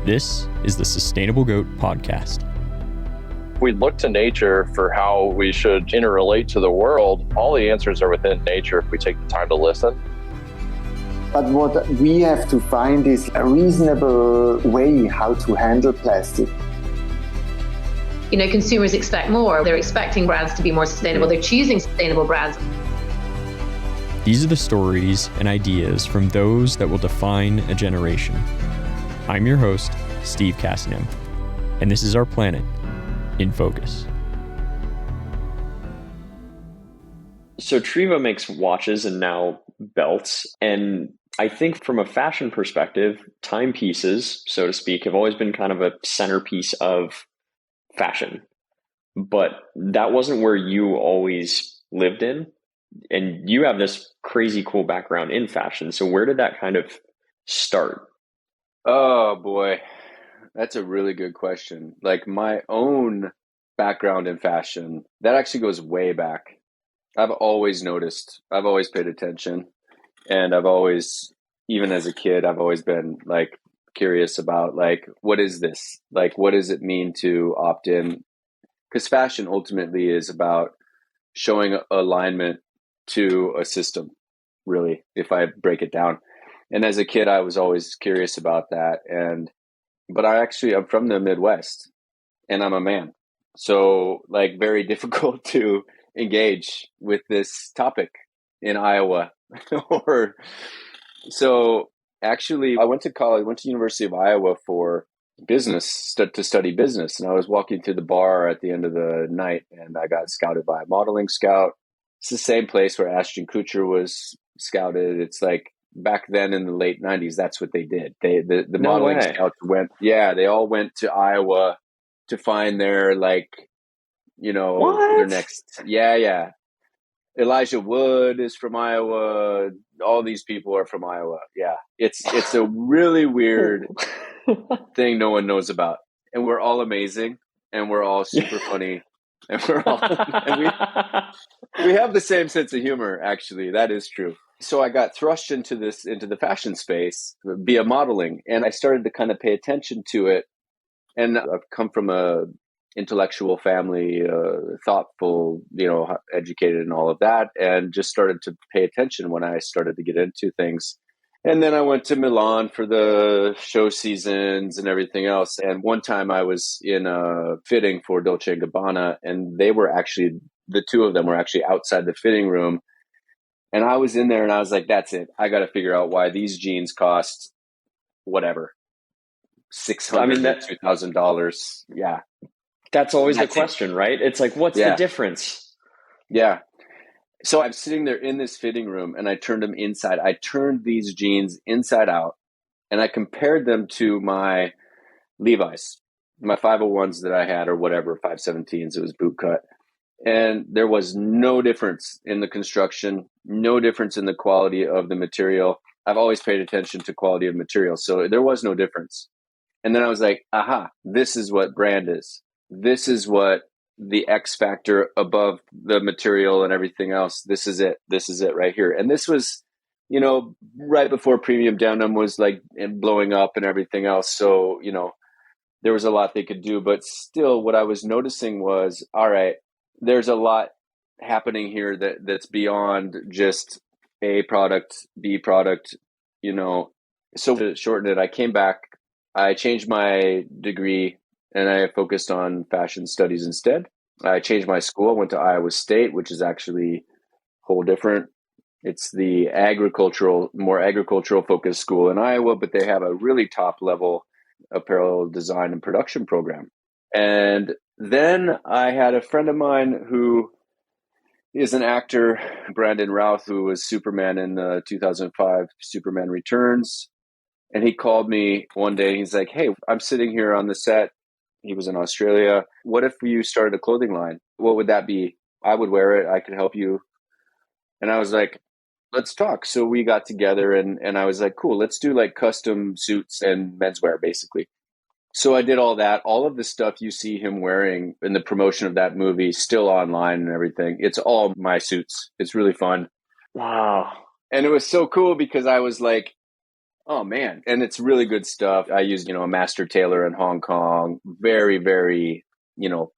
This is the Sustainable Goat Podcast. We look to nature for how we should interrelate to the world. All the answers are within nature if we take the time to listen. But what we have to find is a reasonable way how to handle plastic. You know, consumers expect more. They're expecting brands to be more sustainable. They're choosing sustainable brands. These are the stories and ideas from those that will define a generation. I'm your host, Steve Cassinem, and this is our planet in focus. So Triwa makes watches and now belts, and I think from a fashion perspective, timepieces, so to speak, have always been kind of a centerpiece of fashion. But that wasn't where you always lived in, and you have this crazy cool background in fashion. So where did that kind of start? Oh boy, that's a really good question. Like my own background in fashion, that actually goes way back. I've always noticed, I've always paid attention, and I've always, even as a kid, I've always been like curious about like, what is this? Like, what does it mean to opt in? Because fashion ultimately is about showing alignment to a system, really, if I break it down. And as a kid, I was always curious about that. But I'm from the Midwest and I'm a man. So like very difficult to engage with this topic in Iowa. So actually I went to college, went to University of Iowa for business, to study business. And I was walking through the bar at the end of the night and I got scouted by a modeling scout. It's the same place where Ashton Kutcher was scouted. It's like, back then in the late 90s, that's what they did. The modeling scouts they all went to Iowa to find their their next. Yeah. Elijah Wood is from Iowa. All these people are from Iowa. Yeah. It's a really weird thing no one knows about. And we're all amazing and we're all super funny. And we have the same sense of humor, actually. That is true. So I got thrust into the fashion space via modeling, and I started to kind of pay attention to it. And I've come from a intellectual family, thoughtful, educated and all of that, and just started to pay attention when I started to get into things. And then I went to Milan for the show seasons and everything else. And one time I was in a fitting for Dolce & Gabbana, and the two of them were actually outside the fitting room. And I was in there and I was like, that's it. I got to figure out why these jeans cost whatever, $600, $2,000. Yeah. That's always the question, right? It's like, what's the difference? Yeah. So I'm sitting there in this fitting room and I turned them inside. I turned these jeans inside out and I compared them to my Levi's, my 501s that I had or whatever, 517s. It was boot cut. And there was no difference in the construction, no difference in the quality of the material. I've always paid attention to quality of material. So there was no difference. And then I was like, aha, this is what brand is. This is what the X factor above the material and everything else. This is it. This is it right here. And this was, right before premium denim was like blowing up and everything else. So, there was a lot they could do. But still, what I was noticing was, all right, there's a lot happening here that's beyond just A product, B product, So to shorten it, I came back, I changed my degree and I focused on fashion studies instead. I changed my school, went to Iowa State, which is actually whole different. It's the more agricultural focused school in Iowa, but they have a really top level apparel design and production program. And then I had a friend of mine who is an actor, Brandon Routh, who was Superman in the 2005 Superman Returns. And he called me one day and he's like, hey, I'm sitting here on the set. He was in Australia. What if you started a clothing line? What would that be? I would wear it. I could help you. And I was like, let's talk. So we got together and I was like, cool, let's do like custom suits and menswear, basically. So I did all that. All of the stuff you see him wearing in the promotion of that movie, still online and everything. It's all my suits. It's really fun. Wow. And it was so cool because I was like, Oh man. And it's really good stuff. I used, a master tailor in Hong Kong. Very, very,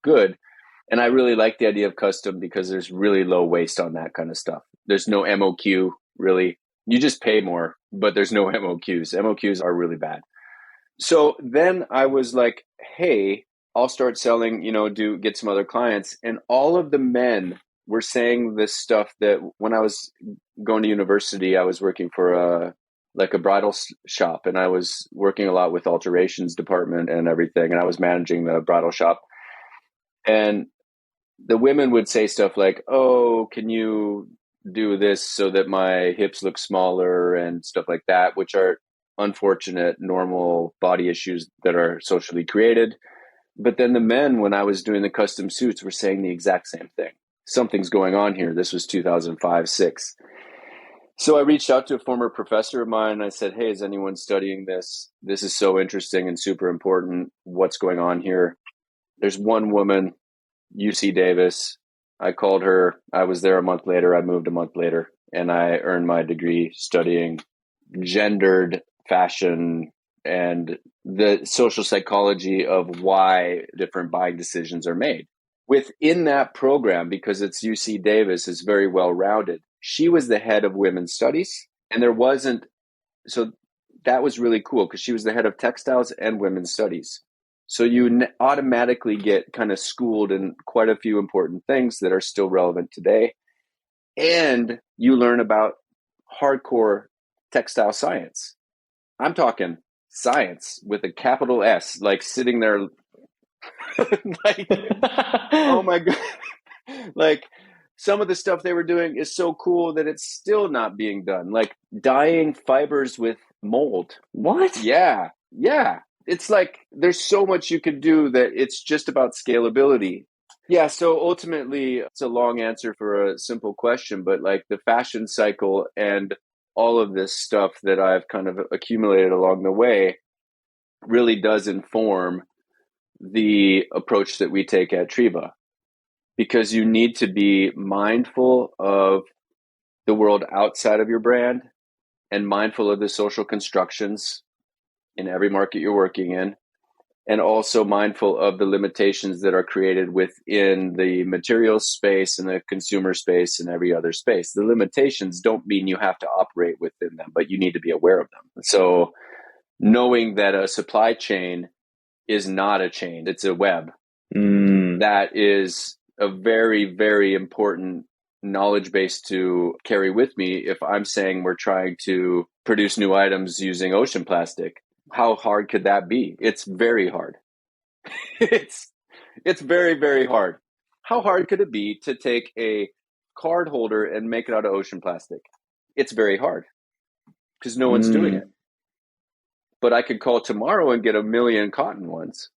good. And I really like the idea of custom because there's really low waste on that kind of stuff. There's no MOQ really. You just pay more, but there's no MOQs. MOQs are really bad. So then I was like, hey, I'll start selling, get some other clients. And all of the men were saying this stuff that when I was going to university, I was working for a bridal shop, and I was working a lot with alterations department and everything. And I was managing the bridal shop. And the women would say stuff like, oh, can you do this so that my hips look smaller and stuff like that, which are unfortunate, normal body issues that are socially created. But then the men, when I was doing the custom suits, were saying the exact same thing. Something's going on here. This was 2005, 6. So I reached out to a former professor of mine and I said, hey, is anyone studying this? This is so interesting and super important. What's going on here? There's one woman, UC Davis. I called her. I was there a month later. I moved a month later, and I earned my degree studying gendered fashion and the social psychology of why different buying decisions are made. Within that program, because it's UC Davis, is very well rounded. She was the head of women's studies, and so that was really cool because she was the head of textiles and women's studies. So you automatically get kind of schooled in quite a few important things that are still relevant today. And you learn about hardcore textile science. I'm talking science with a capital S, like sitting there like, oh my God. Like some of the stuff they were doing is so cool that it's still not being done. Like dyeing fibers with mold. What? Yeah. Yeah. It's like there's so much you could do that it's just about scalability. Yeah, so ultimately, it's a long answer for a simple question, but like the fashion cycle and all of this stuff that I've kind of accumulated along the way really does inform the approach that we take at Triwa, because you need to be mindful of the world outside of your brand and mindful of the social constructions in every market you're working in, and also mindful of the limitations that are created within the materials space and the consumer space and every other space. The limitations don't mean you have to operate within them, but you need to be aware of them. So knowing that a supply chain is not a chain, it's a web. That is a very, very important knowledge base to carry with me if I'm saying we're trying to produce new items using ocean plastic. How hard could that be? It's very hard. It's very, very hard. How hard could it be to take a card holder and make it out of ocean plastic? It's very hard because no one's doing it. But I could call tomorrow and get 1 million cotton ones.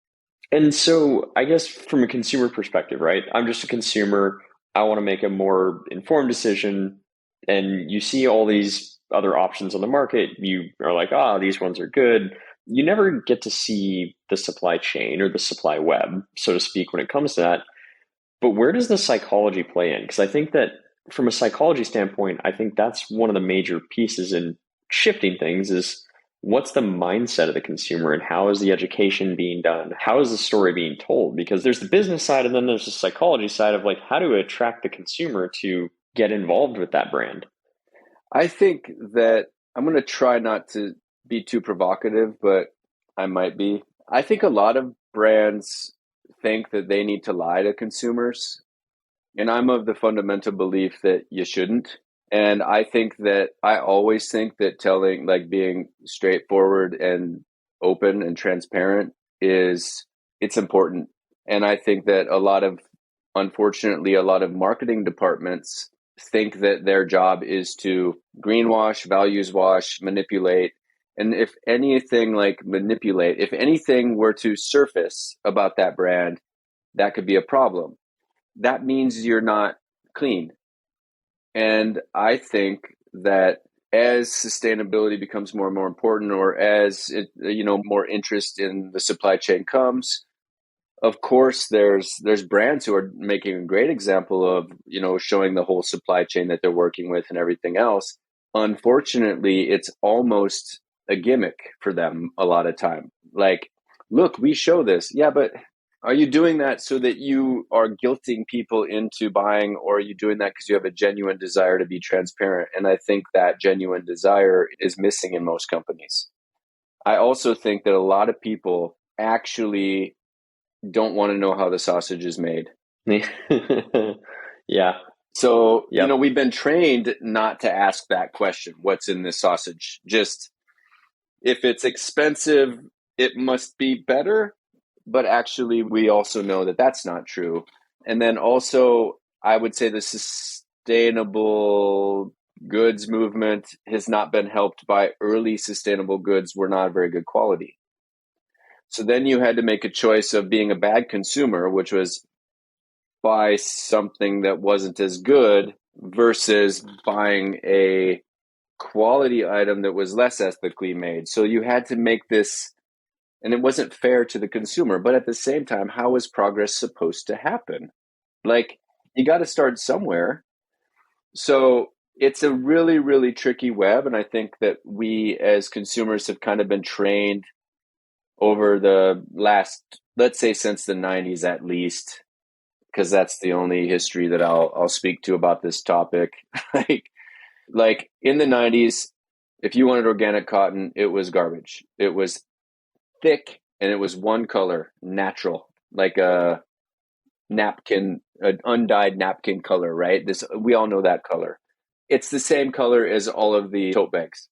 And so I guess from a consumer perspective, right? I'm just a consumer. I want to make a more informed decision. And you see all these other options on the market. You are like, these ones are good. You never get to see the supply chain or the supply web, so to speak, when it comes to that. But where does the psychology play in? Because I think that from a psychology standpoint, I think that's one of the major pieces in shifting things is what's the mindset of the consumer and how is the education being done? How is the story being told? Because there's the business side and then there's the psychology side of like, how to attract the consumer to get involved with that brand. I think that I'm going to try not to be too provocative, but I might be. I think a lot of brands think that they need to lie to consumers. And I'm of the fundamental belief that you shouldn't. And I think that I always think that being straightforward and open and transparent it's important. And I think that unfortunately, a lot of marketing departments think that their job is to greenwash, values wash, manipulate. And if anything if anything were to surface about that brand, that could be a problem. That means you're not clean. And I think that as sustainability becomes more and more important, or as more interest in the supply chain comes, of course, there's brands who are making a great example of, showing the whole supply chain that they're working with and everything else. Unfortunately, it's almost a gimmick for them a lot of time. Like, look, we show this. Yeah, but are you doing that so that you are guilting people into buying, or are you doing that because you have a genuine desire to be transparent? And I think that genuine desire is missing in most companies. I also think that a lot of people actually don't want to know how the sausage is made. Yeah. So, Yep. we've been trained not to ask that question. What's in this sausage? Just, if it's expensive, it must be better. But actually, we also know that that's not true. And then also, I would say the sustainable goods movement has not been helped by early sustainable goods were not very good quality. So then you had to make a choice of being a bad consumer, which was buy something that wasn't as good versus buying a quality item that was less ethically made. So you had to make this, and it wasn't fair to the consumer. But at the same time, how is progress supposed to happen? Like, you got to start somewhere. So it's a really, really tricky web. And I think that we as consumers have kind of been trained over the last, let's say since the 90s at least, because that's the only history that I'll speak to about this topic. like in the 90s, if you wanted organic cotton, it was garbage. It was thick and it was one color, natural, like a napkin, an undyed napkin color, right? We all know that color. It's the same color as all of the tote bags.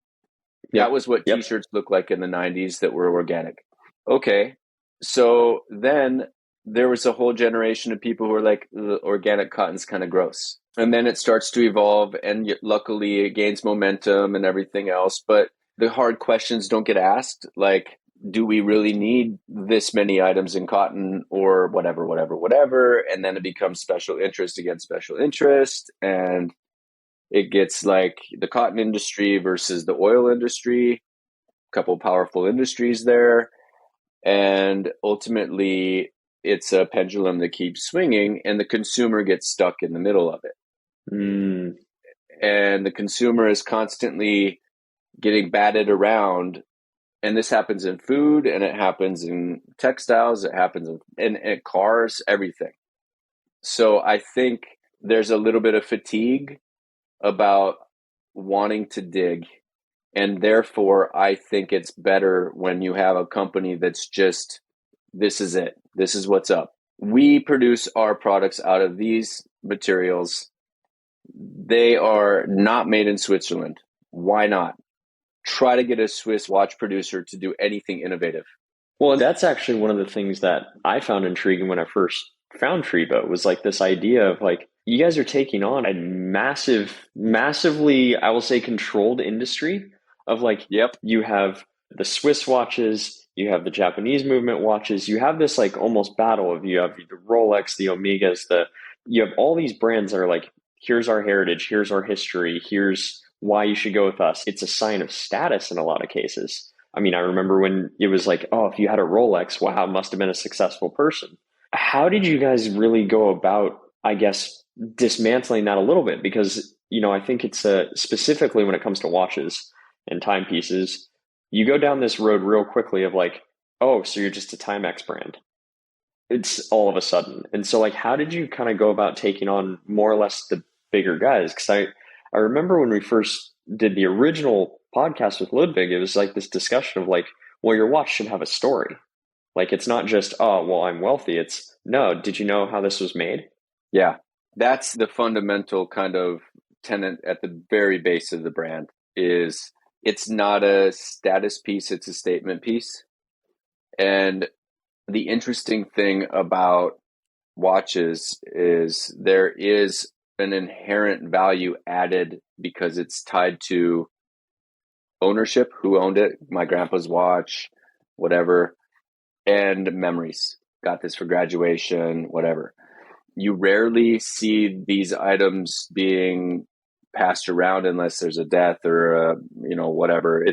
Yep. That was what t-shirts looked like in the 90s that were organic. Okay. So then there was a whole generation of people who were like, the organic cotton's kind of gross. And then it starts to evolve, and luckily it gains momentum and everything else. But the hard questions don't get asked, like, do we really need this many items in cotton, or whatever. And then it becomes special interest against special interest. And it gets like the cotton industry versus the oil industry, a couple of powerful industries there. And ultimately, it's a pendulum that keeps swinging, and the consumer gets stuck in the middle of it. And the consumer is constantly getting batted around. And this happens in food, and it happens in textiles, it happens in cars, everything. So I think there's a little bit of fatigue about wanting to dig. And therefore, I think it's better when you have a company that's just, this is it. This is what's up. We produce our products out of these materials. They are not made in Switzerland. Why not? Try to get a Swiss watch producer to do anything innovative. Well, that's actually one of the things that I found intriguing when I first found Triwa, was like this idea of like, you guys are taking on a massively, I will say, controlled industry of like, you have the Swiss watches, you have the Japanese movement watches, you have this like almost battle of, you have the Rolex, the Omegas, you have all these brands that are like, here's our heritage, here's our history, here's why you should go with us. It's a sign of status in a lot of cases. I mean, I remember when it was like, oh, if you had a Rolex, wow, must have been a successful person. How did you guys really go about, I guess, dismantling that a little bit? Because, I think it's specifically when it comes to watches and timepieces, you go down this road real quickly of like, oh, so you're just a Timex brand. It's all of a sudden. And so like, how did you kind of go about taking on more or less the bigger guys? Because I remember when we first did the original podcast with Ludwig, it was like this discussion of like, well, your watch should have a story. Like, it's not just, oh, well, I'm wealthy. It's, no, did you know how this was made? Yeah, that's the fundamental kind of tenet at the very base of the brand. Is it's not a status piece, it's a statement piece. And the interesting thing about watches is there is an inherent value added because it's tied to ownership, who owned it, my grandpa's watch, whatever, and memories. Got this for graduation, whatever. You rarely see these items being passed around unless there's a death or whatever.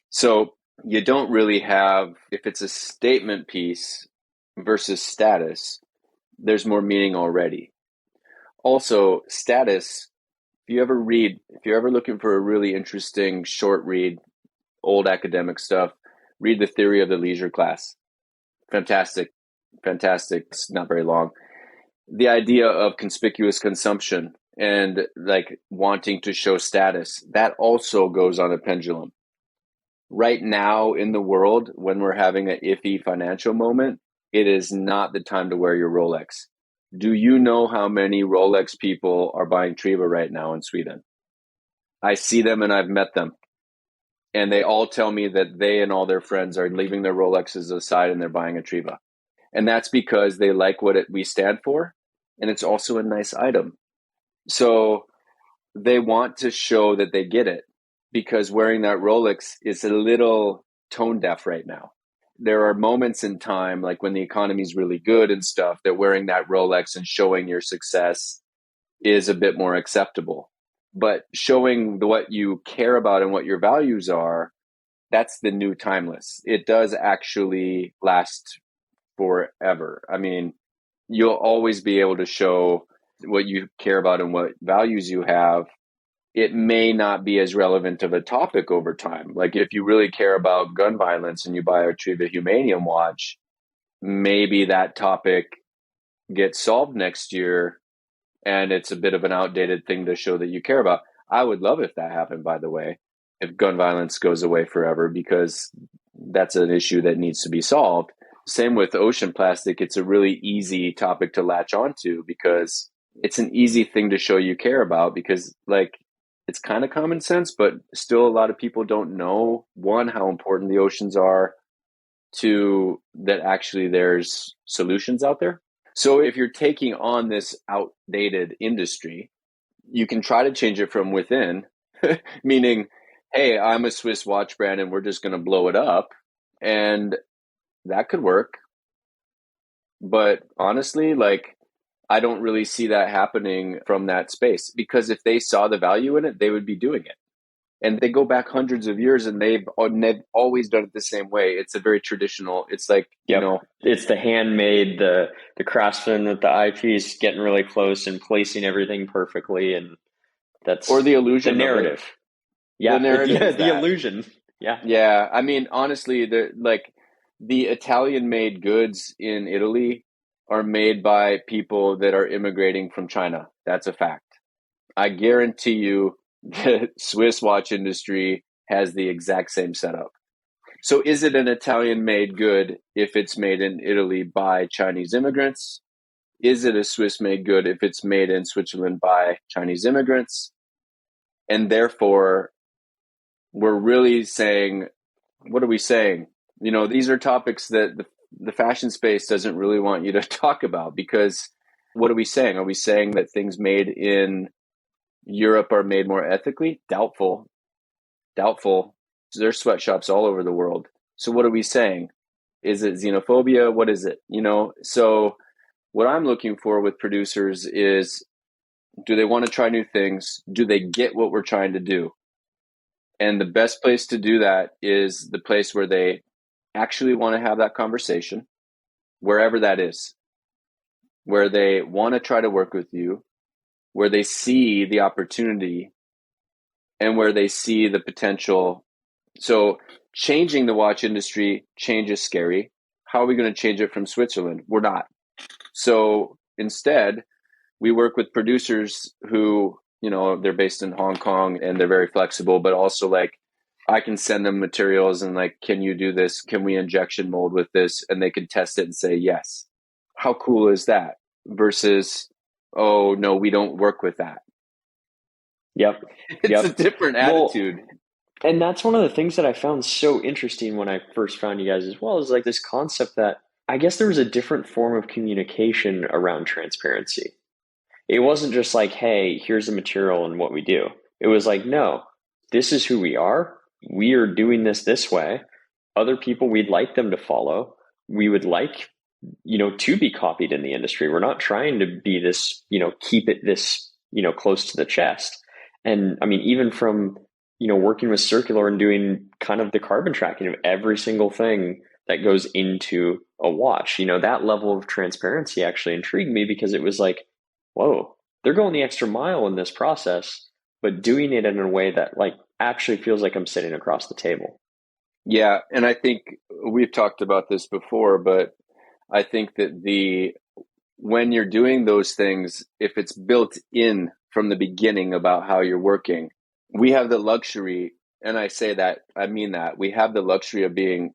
So you don't really have, if it's a statement piece versus status, there's more meaning already. Also, status, if you're ever looking for a really interesting short read, old academic stuff. Read The Theory of the Leisure Class. Fantastic. It's not very long. The idea of conspicuous consumption and like wanting to show status, that also goes on a pendulum. Right now in the world, when we're having an iffy financial moment, it is not the time to wear your Rolex. Do you know how many Rolex people are buying Triwa right now in Sweden? I see them and I've met them. And they all tell me that they and all their friends are leaving their Rolexes aside and they're buying a Triwa. And that's because they like what we stand for. And it's also a nice item. So they want to show that they get it, because wearing that Rolex is a little tone deaf right now. There are moments in time, like when the economy is really good and stuff, that wearing that Rolex and showing your success is a bit more acceptable. But showing what you care about and what your values are, that's the new timeless. It does actually last forever. I mean, you'll always be able to show what you care about and what values you have. It may not be as relevant of a topic over time. Like if you really care about gun violence and you buy a Triva Humanium watch, maybe that topic gets solved next year and it's a bit of an outdated thing to show that you care about. I would love if that happened, by the way, if gun violence goes away forever, because that's an issue that needs to be solved. Same with ocean plastic. It's a really easy topic to latch onto because it's an easy thing to show you care about, because like it's kind of common sense, but still a lot of people don't know, one, how important the oceans are, two, that actually there's solutions out there. So if you're taking on this outdated industry, you can try to change it from within, meaning, hey, I'm a Swiss watch brand and we're just going to blow it up. And that could work. But honestly, like, I don't really see that happening from that space, because if they saw the value in it, they would be doing it. And they go back hundreds of years and they've always done it the same way. It's a very traditional, it's like, you know, it's the handmade, the craftsman with the eyepiece getting really close and placing everything perfectly. And that's, or the illusion, the narrative. Yeah. The narrative, the illusion. Yeah. Yeah. I mean, honestly, the Italian made goods in Italy are made by people that are immigrating from China. That's a fact. I guarantee you the Swiss watch industry has the exact same setup. So is it an Italian made good if it's made in Italy by Chinese immigrants? Is it a Swiss made good if it's made in Switzerland by Chinese immigrants? And therefore, we're really saying, what are we saying? You know, these are topics that the fashion space doesn't really want you to talk about, because what are we saying? Are we saying that things made in Europe are made more ethically? Doubtful. There's sweatshops all over the world. So what are we saying? Is it xenophobia? What is it? You know, so what I'm looking for with producers is, do they want to try new things? Do they get what we're trying to do? And the best place to do that is the place where they actually want to have that conversation, wherever that is, where they want to try to work with you, where they see the opportunity and where they see the potential. So changing the watch industry, change is scary. How are we going to change it from Switzerland? We're not. So instead, we work with producers who, you know, they're based in Hong Kong and they're very flexible, but also like, I can send them materials and like, can you do this? Can we injection mold with this? And they can test it and say, yes. How cool is that? Versus, oh, no, we don't work with that. Yep. It's a different attitude. Well, and that's one of the things that I found so interesting when I first found you guys as well, is like this concept that I guess there was a different form of communication around transparency. It wasn't just like, hey, here's the material and what we do. It was like, no, this is who we are. We are doing this way. Other people, we'd like them to follow. We would like, you know, to be copied in the industry. We're not trying to be this, you know, keep it this, you know, close to the chest. And I mean, even from, you know, working with Circular and doing kind of the carbon tracking of every single thing that goes into a watch, you know, that level of transparency actually intrigued me, because it was like, whoa, they're going the extra mile in this process, but doing it in a way that like actually feels like I'm sitting across the table. Yeah. And I think we've talked about this before, but I think that when you're doing those things, if it's built in from the beginning about how you're working, we have the luxury, and I say that, I mean that, we have the luxury of being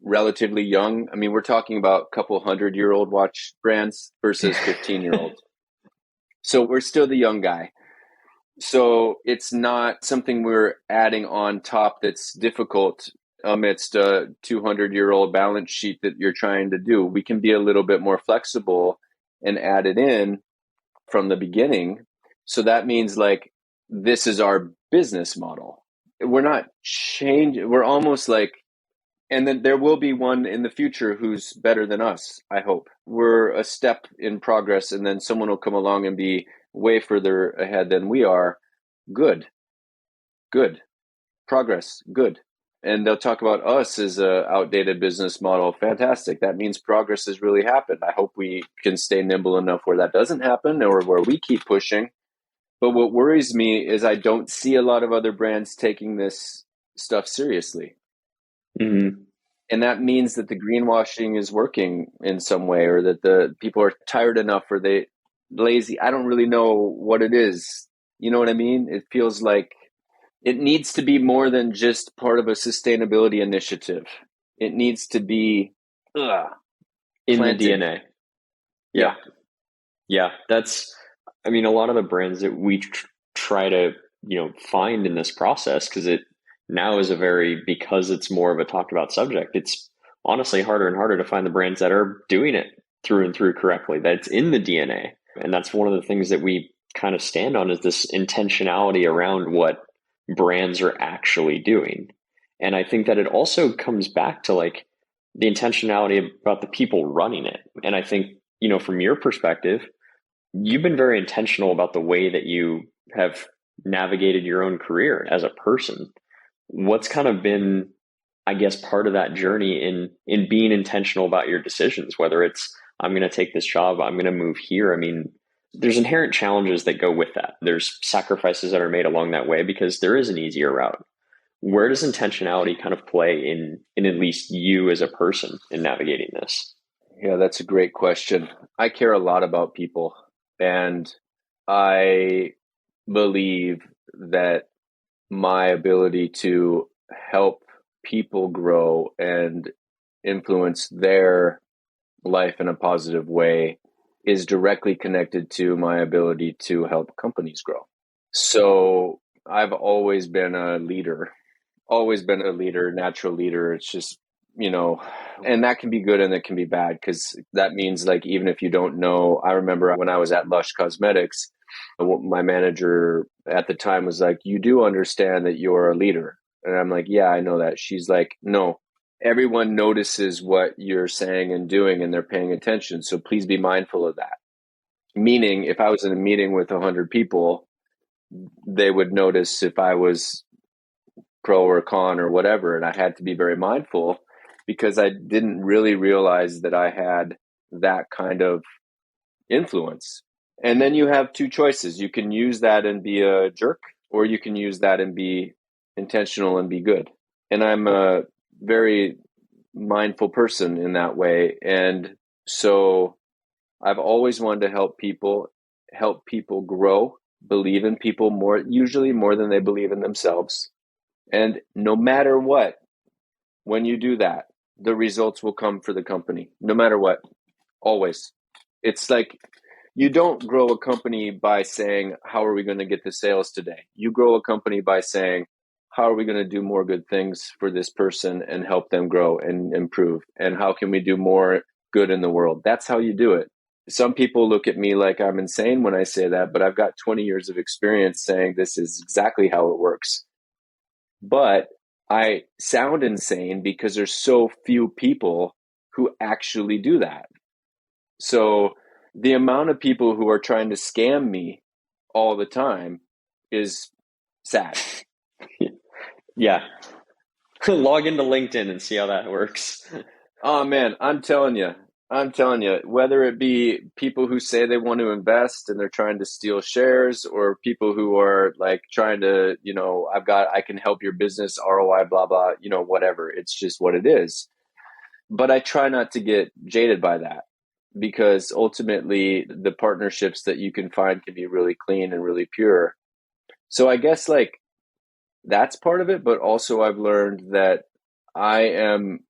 relatively young. I mean, we're talking about a couple 100-year-old watch brands versus 15-year-olds. So we're still the young guy. So it's not something we're adding on top that's difficult amidst a 200-year-old balance sheet that you're trying to do. We can be a little bit more flexible and add it in from the beginning. So that means like, this is our business model. We're not changing. We're almost like, and then there will be one in the future who's better than us, I hope. We're a step in progress, and then someone will come along and be way further ahead than we are. Good. Progress, good. And they'll talk about us as a outdated business model. Fantastic. That means progress has really happened. I hope we can stay nimble enough where that doesn't happen, or where we keep pushing. But what worries me is I don't see a lot of other brands taking this stuff seriously. Mm-hmm. And that means that the greenwashing is working in some way, or that the people are tired enough, or they lazy. I don't really know what it is. You know what I mean? It feels like it needs to be more than just part of a sustainability initiative. It needs to be in planted. the DNA. Yeah. I mean, a lot of the brands that we try to, find in this process, because it now is because it's more of a talked about subject, it's honestly harder and harder to find the brands that are doing it through and through correctly, that it's in the DNA. And that's one of the things that we kind of stand on, is this intentionality around what brands are actually doing. And I think that it also comes back to like the intentionality about the people running it. And I think, from your perspective, you've been very intentional about the way that you have navigated your own career as a person. What's kind of been, I guess, part of that journey in being intentional about your decisions, whether it's, I'm going to take this job, I'm going to move here. I mean, there's inherent challenges that go with that. There's sacrifices that are made along that way, because there is an easier route. Where does intentionality kind of play in at least you as a person in navigating this? Yeah, that's a great question. I care a lot about people, and I believe that my ability to help people grow and influence their life in a positive way is directly connected to my ability to help companies grow. So I've always been a leader, natural leader. It's just, and that can be good and that can be bad, because that means like, even if you don't know, I remember when I was at Lush Cosmetics, my manager at the time was like, you do understand that you're a leader? And I'm like, yeah, I know that. She's like, no, everyone notices what you're saying and doing, and they're paying attention. So please be mindful of that. Meaning, if I was in a meeting with 100 people, they would notice if I was pro or con or whatever. And I had to be very mindful, because I didn't really realize that I had that kind of influence. And then you have two choices. You can use that and be a jerk, or you can use that and be intentional and be good. And I'm a very mindful person in that way. And so I've always wanted to help people grow, believe in people usually more than they believe in themselves. And no matter what, when you do that, the results will come for the company, no matter what, always. It's like, you don't grow a company by saying, how are we going to get the sales today? You grow a company by saying, how are we going to do more good things for this person and help them grow and improve? And how can we do more good in the world? That's how you do it. Some people look at me like I'm insane when I say that, but I've got 20 years of experience saying this is exactly how it works. But I sound insane because there's so few people who actually do that. So the amount of people who are trying to scam me all the time is sad. Yeah. Log into LinkedIn and see how that works. Oh man, I'm telling you, I'm telling you, whether it be people who say they want to invest and they're trying to steal shares, or people who are like trying to, I can help your business, ROI, blah, blah, whatever. It's just what it is. But I try not to get jaded by that, because ultimately the partnerships that you can find can be really clean and really pure. So I guess like that's part of it. But also I've learned that I am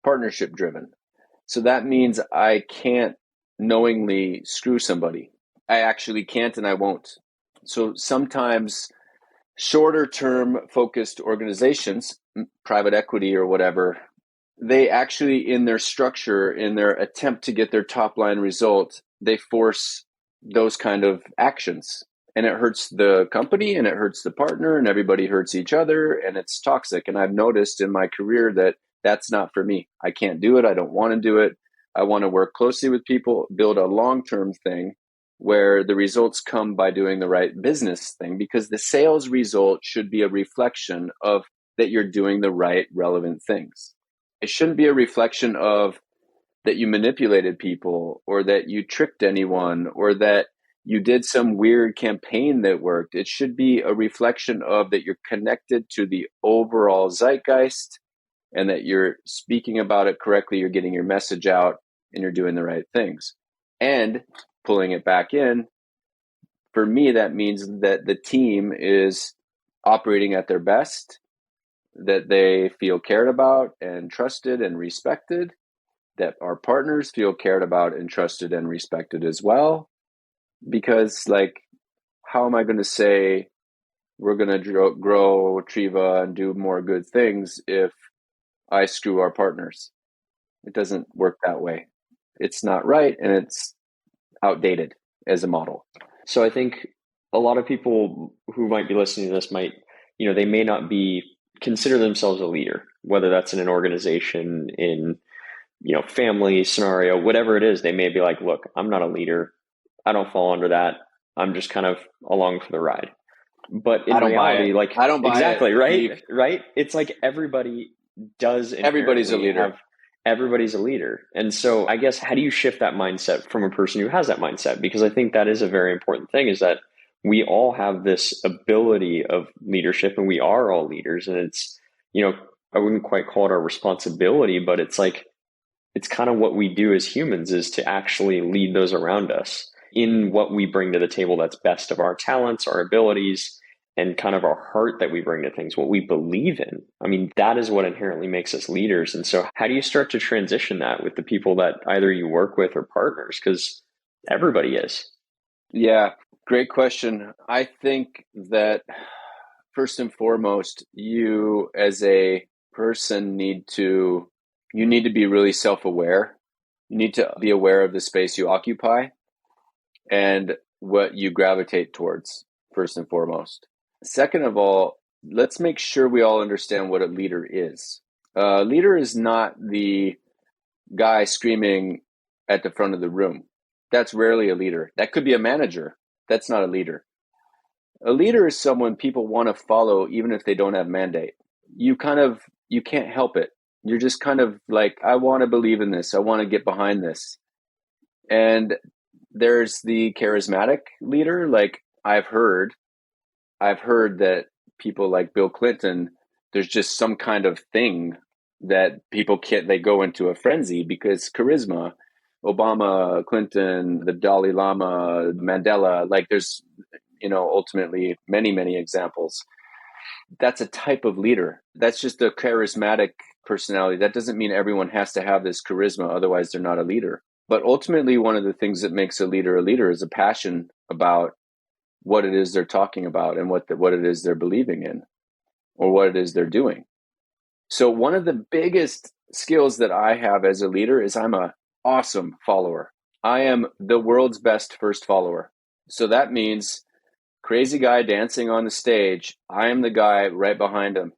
partnership driven. So that means I can't knowingly screw somebody. I actually can't, and I won't. So sometimes shorter term focused organizations, private equity or whatever, they actually, in their structure, in their attempt to get their top line result, they force those kind of actions. And it hurts the company and it hurts the partner, and everybody hurts each other, and it's toxic. And I've noticed in my career that that's not for me. I can't do it. I don't want to do it. I want to work closely with people, build a long-term thing where the results come by doing the right business thing, because the sales result should be a reflection of that you're doing the right relevant things. It shouldn't be a reflection of that you manipulated people, or that you tricked anyone, or that you did some weird campaign that worked. It should be a reflection of that you're connected to the overall zeitgeist, and that you're speaking about it correctly, you're getting your message out, and you're doing the right things. And pulling it back in, for me, that means that the team is operating at their best, that they feel cared about and trusted and respected, that our partners feel cared about and trusted and respected as well. Because like, how am I going to say we're going to grow Triwa and do more good things if I screw our partners? It doesn't work that way. It's not right, and it's outdated as a model. So I think a lot of people who might be listening to this might, they may not consider themselves a leader, whether that's in an organization, in, family scenario, whatever it is. They may be like, look, I'm not a leader. I don't fall under that. I'm just kind of along for the ride. But in reality, like, I don't buy exactly, it, right? Steve. Right? It's like everybody does. Everybody's a leader. Everybody's a leader. And so I guess, how do you shift that mindset from a person who has that mindset? Because I think that is a very important thing, is that we all have this ability of leadership, and we are all leaders. And it's, I wouldn't quite call it our responsibility, but it's like, it's kind of what we do as humans, is to actually lead those around us in what we bring to the table that's best of our talents, our abilities, and kind of our heart that we bring to things, what we believe in. I mean, that is what inherently makes us leaders. And so how do you start to transition that with the people that either you work with or partners? Because everybody is. Yeah, great question. I think that first and foremost, you as a person need to be really self-aware. You need to be aware of the space you occupy and what you gravitate towards, first and foremost. Second of all, let's make sure we all understand what a leader is. A leader is not the guy screaming at the front of the room. That's rarely a leader. That could be a manager. That's not a leader. A leader is someone people want to follow even if they don't have mandate. You can't help it. You're just kind of like, I want to believe in this. I want to get behind this. And there's the charismatic leader. Like I've heard that people like Bill Clinton, there's just some kind of thing that people they go into a frenzy because charisma. Obama, Clinton, the Dalai Lama, Mandela, like there's, ultimately many, many examples. That's a type of leader. That's just a charismatic personality. That doesn't mean everyone has to have this charisma. Otherwise, they're not a leader. But ultimately, one of the things that makes a leader is a passion about what it is they're talking about and what it is they're believing in, or what it is they're doing. So one of the biggest skills that I have as a leader is I'm an awesome follower. I am the world's best first follower. So that means crazy guy dancing on the stage, I am the guy right behind him.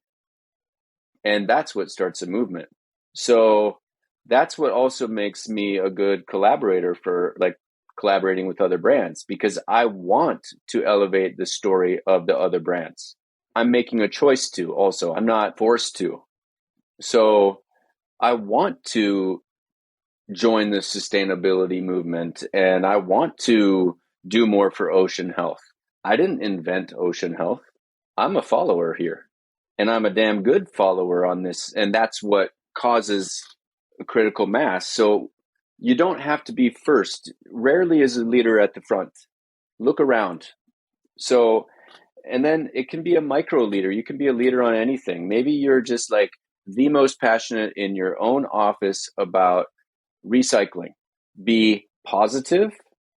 And that's what starts a movement. So that's what also makes me a good collaborator for like collaborating with other brands, because I want to elevate the story of the other brands. I'm making a choice to also. I'm not forced to. So I want to join the sustainability movement and I want to do more for ocean health. I didn't invent ocean health. I'm a follower here, and I'm a damn good follower on this. And that's what causes a critical mass. So you don't have to be first. Rarely is a leader at the front. Look around. So, and then it can be a micro leader. You can be a leader on anything. Maybe you're just like the most passionate in your own office about recycling. Be positive.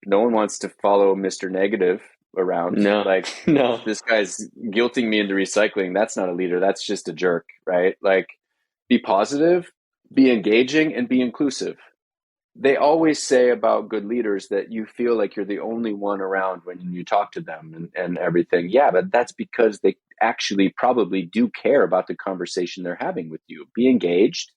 No one wants to follow Mr. Negative around. No, like, no. This guy's guilting me into recycling. That's not a leader. That's just a jerk, right? Like, be positive, be engaging, and be inclusive. They always say about good leaders that you feel like you're the only one around when you talk to them and everything. Yeah, but that's because they actually probably do care about the conversation they're having with you. Be engaged.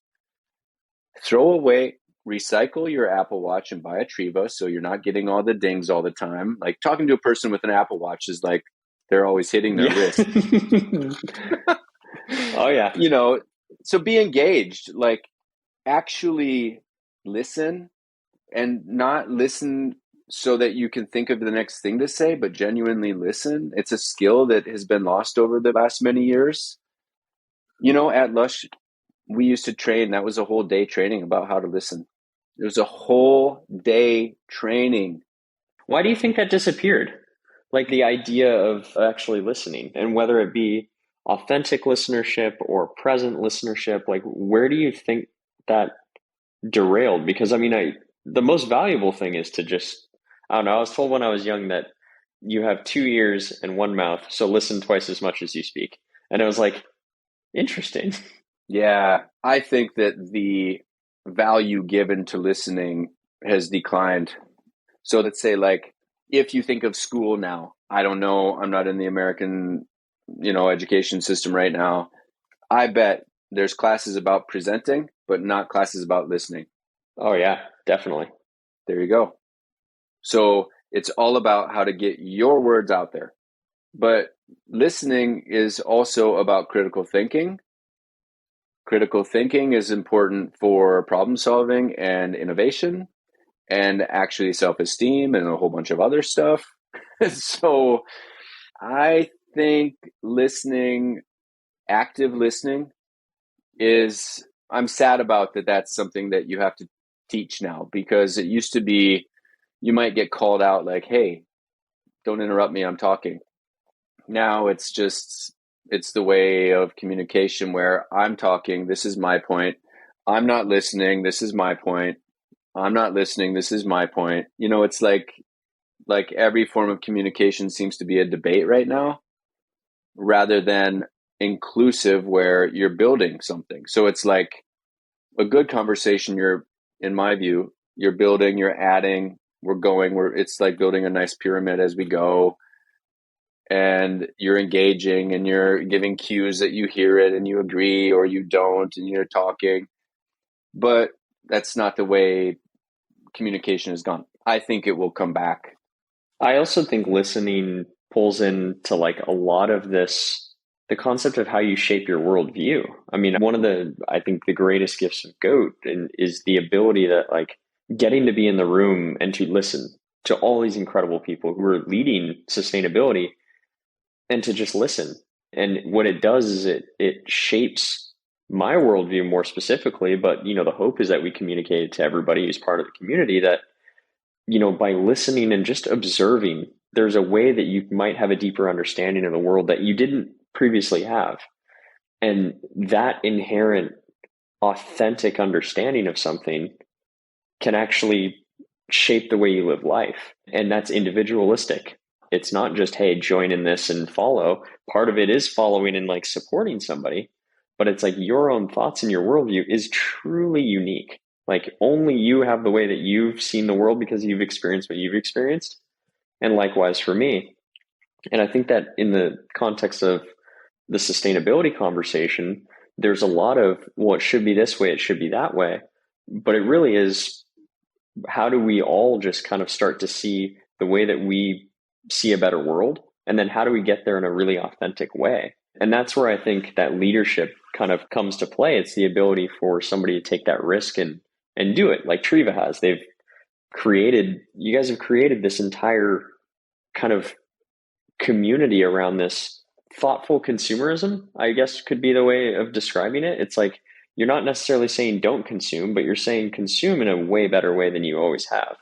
Throw away, recycle your Apple Watch and buy a Triwa so you're not getting all the dings all the time. Like, talking to a person with an Apple Watch is like they're always hitting their wrist. Oh, yeah. So be engaged. Like, actually listen, and not listen so that you can think of the next thing to say, but genuinely listen. It's a skill that has been lost over the last many years. At Lush, we used to train. That was a whole day training about how to listen. It was a whole day training. Why do you think that disappeared? Like, the idea of actually listening, and whether it be authentic listenership or present listenership, like, where do you think that derailed? Because the most valuable thing is to just, I don't know, I was told when I was young that you have 2 ears and 1 mouth, so listen twice as much as you speak. And it was like, interesting. Yeah, I think that the value given to listening has declined. So let's say, like, if you think of school now, I don't know, I'm not in the American, education system right now. I bet there's classes about presenting, but not classes about listening. Oh, yeah, definitely. There you go. So it's all about how to get your words out there. But listening is also about critical thinking. Critical thinking is important for problem solving and innovation, and actually self-esteem and a whole bunch of other stuff. So I think listening, active listening, I'm sad about that. That's something that you have to teach now, because it used to be you might get called out like, hey, don't interrupt me, I'm talking. Now it's the way of communication where I'm talking, this is my point. I'm not listening, this is my point. I'm not listening, this is my point. It's like every form of communication seems to be a debate right now, rather than inclusive where you're building something. So it's like a good conversation, in my view, you're building, you're adding, it's like building a nice pyramid as we go. And you're engaging and you're giving cues that you hear it and you agree or you don't and you're talking. But that's not the way communication has gone. I think it will come back. I also think listening pulls into like a lot of this, the concept of how you shape your worldview. One of I think the greatest gifts of GOAT is the ability that, like, getting to be in the room and to listen to all these incredible people who are leading sustainability, and to just listen. And what it does is it shapes my worldview more specifically. But, the hope is that we communicate it to everybody who's part of the community that, by listening and just observing, there's a way that you might have a deeper understanding of the world that you didn't previously have. And that inherent authentic understanding of something can actually shape the way you live life. And that's individualistic. It's not just, hey, join in this and follow. Part of it is following and like supporting somebody, but it's like your own thoughts and your worldview is truly unique. Like, only you have the way that you've seen the world because you've experienced what you've experienced. And likewise for me. And I think that in the context of the sustainability conversation, there's a lot of, well, it should be this way, it should be that way. But it really is, how do we all just kind of start to see the way that we see a better world? And then how do we get there in a really authentic way? And that's where I think that leadership kind of comes to play. It's the ability for somebody to take that risk and and do it like Triva has. You guys have created this entire kind of community around this thoughtful consumerism, I guess could be the way of describing it. It's like, you're not necessarily saying don't consume, but you're saying consume in a way better way than you always have.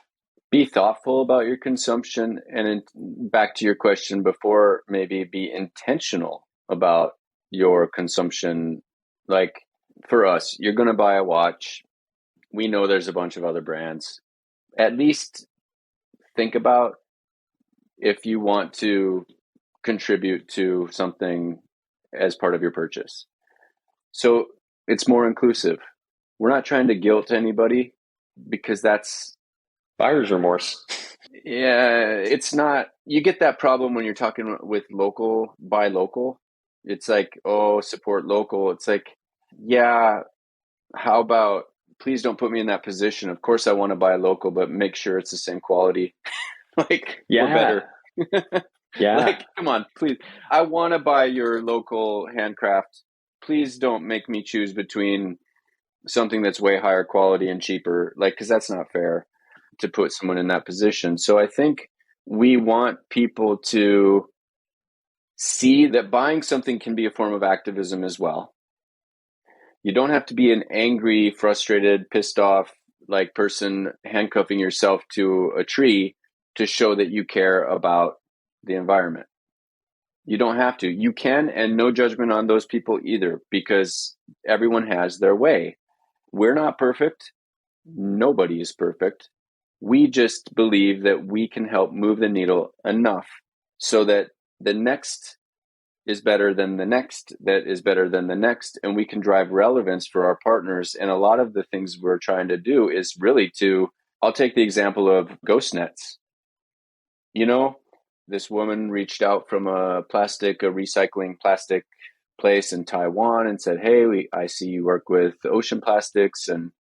Be thoughtful about your consumption. And back to your question before, maybe be intentional about your consumption. Like for us, you're going to buy a watch. We know there's a bunch of other brands. At least think about if you want to contribute to something as part of your purchase. So it's more inclusive. We're not trying to guilt anybody, because that's buyer's remorse. Yeah, it's not. You get that problem when you're talking with buy local. It's like, oh, support local. It's like, yeah, how about, please don't put me in that position. Of course I want to buy local, but make sure it's the same quality. Like, or better. Yeah. Like, come on, please. I want to buy your local handcraft. Please don't make me choose between something that's way higher quality and cheaper. Like, because that's not fair to put someone in that position. So I think we want people to see that buying something can be a form of activism as well. You don't have to be an angry, frustrated, pissed off like person handcuffing yourself to a tree to show that you care about the environment. You don't have to. You can, and no judgment on those people either, because everyone has their way. We're not perfect. Nobody is perfect. We just believe that we can help move the needle enough so that the next is better than the next, that is better than the next, and we can drive relevance for our partners. And a lot of the things we're trying to do is really I'll take the example of ghost nets. You know, this woman reached out from a recycling plastic place in Taiwan and said, hey, I see you work with ocean plastics and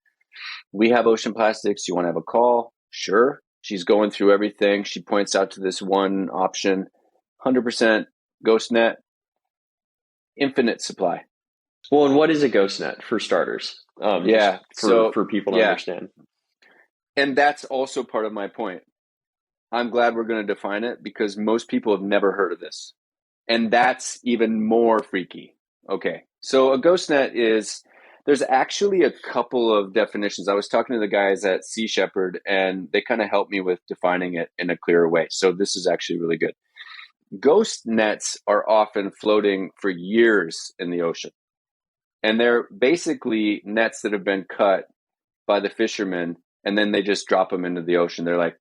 we have ocean plastics. You want to have a call? Sure. She's going through everything. She points out to this one option, 100% ghost net, infinite supply. Well, and what is a ghost net for starters? For people to understand. And that's also part of my point. I'm glad we're going to define it, because most people have never heard of this. And that's even more freaky. Okay. So a ghost net there's actually a couple of definitions. I was talking to the guys at Sea Shepherd, and they kind of helped me with defining it in a clearer way. So this is actually really good. Ghost nets are often floating for years in the ocean. And they're basically nets that have been cut by the fishermen, and then they just drop them into the ocean. They're like,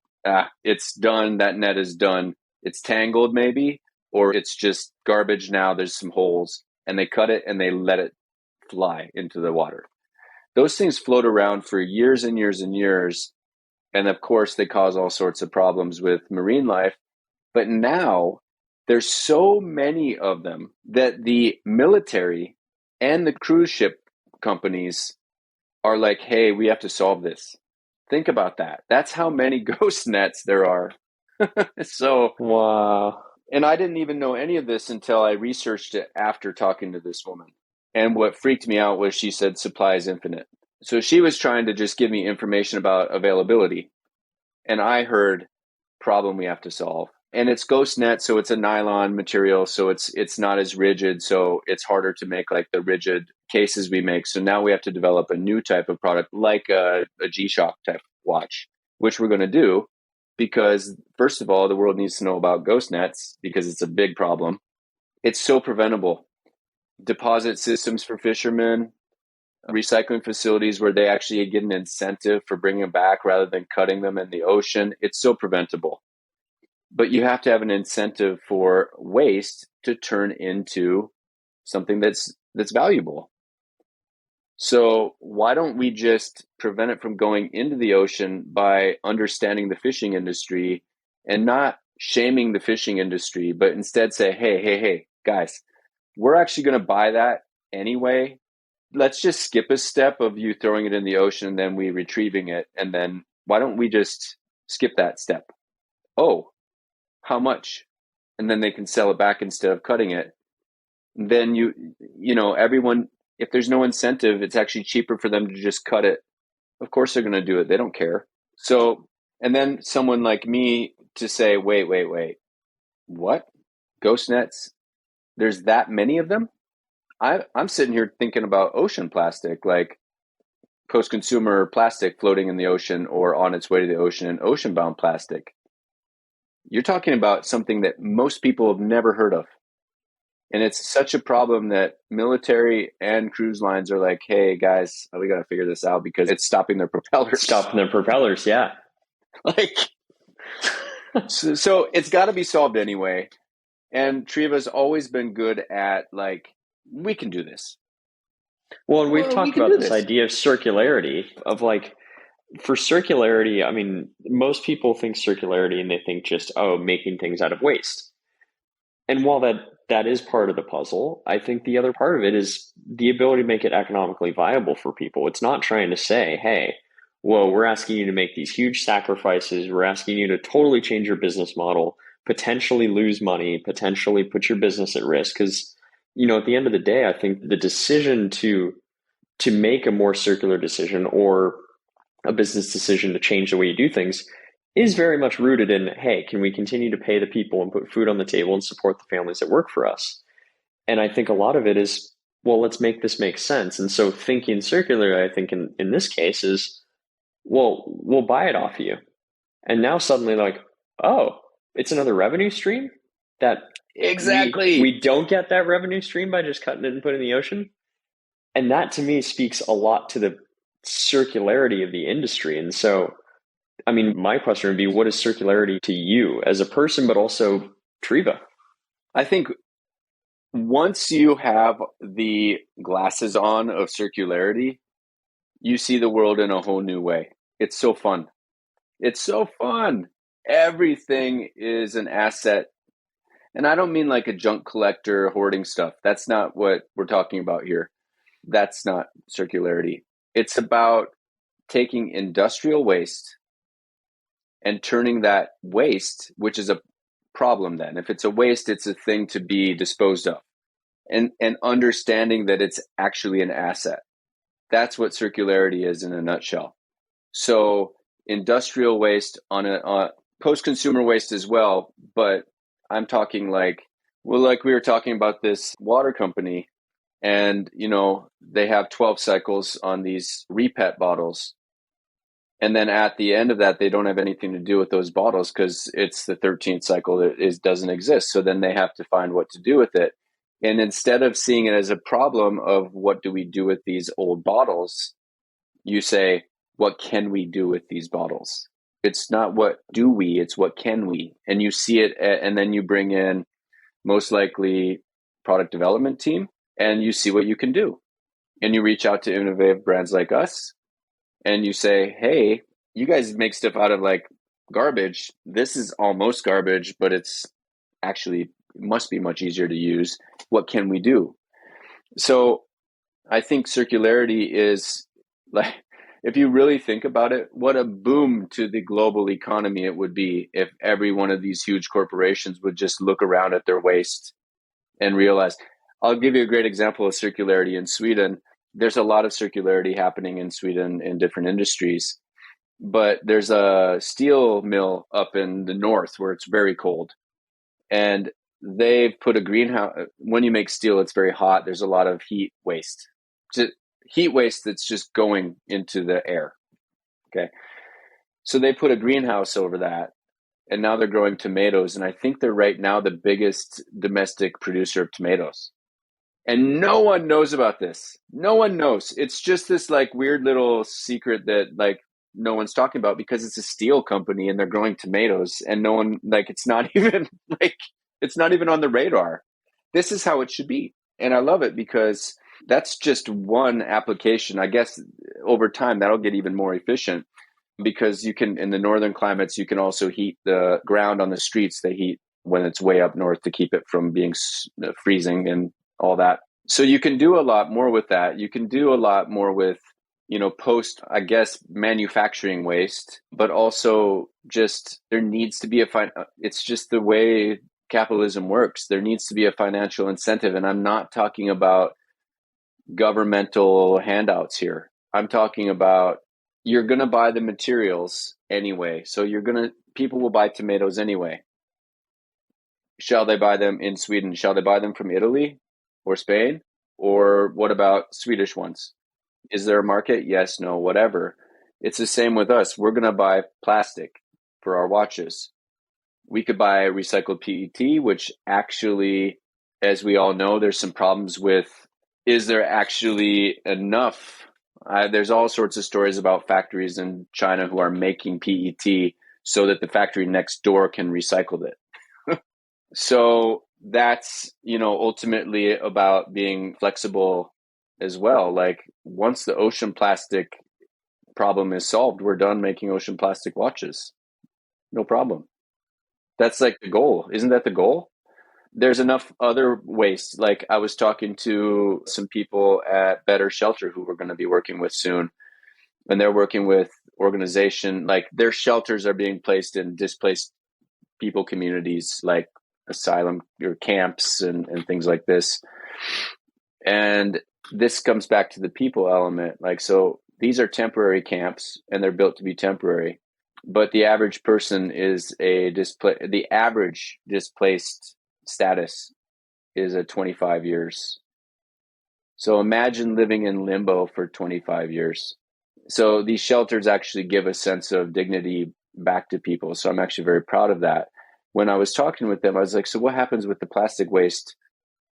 it's done. That net is done. It's tangled maybe, or it's just garbage now. There's some holes, and they cut it and they let it fly into the water. Those things float around for years and years and years. And of course, they cause all sorts of problems with marine life. But now there's so many of them that the military and the cruise ship companies are like, hey, we have to solve this. Think about that. That's how many ghost nets there are. So, wow. And I didn't even know any of this until I researched it after talking to this woman. And what freaked me out was she said supply is infinite. So she was trying to just give me information about availability. And I heard problem we have to solve. And it's ghost net, so it's a nylon material, so it's not as rigid, so it's harder to make like the rigid cases we make. So now we have to develop a new type of product, like a G-Shock type watch, which we're going to do because, first of all, the world needs to know about ghost nets because it's a big problem. It's so preventable. Deposit systems for fishermen, recycling facilities where they actually get an incentive for bringing them back rather than cutting them in the ocean. It's so preventable. But you have to have an incentive for waste to turn into something that's valuable. So why don't we just prevent it from going into the ocean by understanding the fishing industry and not shaming the fishing industry, but instead say, hey, guys, we're actually going to buy that anyway. Let's just skip a step of you throwing it in the ocean and then we retrieving it. And then why don't we just skip that step? Oh, how much? And then they can sell it back instead of cutting it. Then you know, everyone, if there's no incentive, it's actually cheaper for them to just cut it Of course they're going to do it. They don't care. So, and then someone like me to say, wait, what? Ghost nets? There's that many of them? I'm sitting here thinking about ocean plastic, like post-consumer plastic floating in the ocean or on its way to the ocean, and ocean-bound plastic. You're talking about something that most people have never heard of. And it's such a problem that military and cruise lines are like, hey, guys, we got to figure this out because it's stopping their propellers. Yeah. Like, so it's got to be solved anyway. And Triva's always been good at, like, we can do this. Well, and we've talked about this idea of circularity, of like, for circularity, I mean, most people think circularity and they think just, making things out of waste. And while that is part of the puzzle, I think the other part of it is the ability to make it economically viable for people. It's not trying to say, hey, well, we're asking you to make these huge sacrifices. We're asking you to totally change your business model, potentially lose money, potentially put your business at risk. Because, at the end of the day, I think the decision to make a more circular decision or a business decision to change the way you do things is very much rooted in, hey, can we continue to pay the people and put food on the table and support the families that work for us? And I think a lot of it is, well, let's make this make sense. And so thinking circular, I think in this case is, well, we'll buy it off you. And now suddenly like, oh, it's another revenue stream that exactly we don't get that revenue stream by just cutting it and putting it in the ocean. And that to me speaks a lot to the circularity of the industry. And so, I mean, my question would be, what is circularity to you as a person, but also Triva? I think once you have the glasses on of circularity, you see the world in a whole new way. It's so fun. It's so fun. Everything is an asset. And I don't mean like a junk collector hoarding stuff. That's not what we're talking about here. That's not circularity. It's about taking industrial waste and turning that waste, which is a problem then. If it's a waste, it's a thing to be disposed of. And understanding that it's actually an asset. That's what circularity is in a nutshell. So industrial waste on post-consumer waste as well, but I'm talking like we were talking about this water company, and they have 12 cycles on these repet bottles. And then at the end of that, they don't have anything to do with those bottles because it's the 13th cycle that doesn't exist. So then they have to find what to do with it. And instead of seeing it as a problem of what do we do with these old bottles, you say, what can we do with these bottles? It's not what do we, it's what can we. And you see it, and then you bring in most likely product development team, and you see what you can do. And you reach out to innovative brands like us, and you say, hey, you guys make stuff out of like garbage. This is almost garbage, but it's actually must be much easier to use. What can we do? So I think circularity is like, if you really think about it, what a boom to the global economy it would be if every one of these huge corporations would just look around at their waste and realize. I'll give you a great example of circularity in Sweden. There's a lot of circularity happening in Sweden in different industries, but there's a steel mill up in the north where it's very cold, and they've put a greenhouse. When you make steel, it's very hot. There's a lot of heat waste. Heat waste that's just going into the air. Okay. So they put a greenhouse over that, and now they're growing tomatoes. And I think they're right now the biggest domestic producer of tomatoes. And no one knows about this. No one knows. It's just this like weird little secret that like no one's talking about because it's a steel company and they're growing tomatoes, and no one it's not even it's not even on the radar. This is how it should be. And I love it because that's just one application. I guess over time that'll get even more efficient because you can, in the northern climates, you can also heat the ground on the streets. They heat when it's way up north to keep it from being freezing and all that. So you can do a lot more with that. You can do a lot more with, post, I guess, manufacturing waste, but also just there needs to be it's just the way capitalism works. There needs to be a financial incentive. And I'm not talking about governmental handouts here. I'm talking about you're going to buy the materials anyway. So people will buy tomatoes anyway. Shall they buy them in Sweden? Shall they buy them from Italy or Spain? Or what about Swedish ones? Is there a market? Yes, no, whatever. It's the same with us. We're going to buy plastic for our watches. We could buy recycled PET, which actually, as we all know, there's some problems with, is there actually enough? There's all sorts of stories about factories in China who are making PET so that the factory next door can recycle it. So that's, ultimately about being flexible as well. Like once the ocean plastic problem is solved, we're done making ocean plastic watches. No problem. That's like the goal. Isn't that the goal? There's enough other waste. Like I was talking to some people at Better Shelter who we're going to be working with soon. And they're working with organization, like their shelters are being placed in displaced people communities, like asylum or camps and things like this. And this comes back to the people element. Like, so these are temporary camps and they're built to be temporary. But the average person is the average displaced status is at 25 years. So imagine living in limbo for 25 years. So these shelters actually give a sense of dignity back to people. So I'm actually very proud of that. When I was talking with them, I was like, so what happens with the plastic waste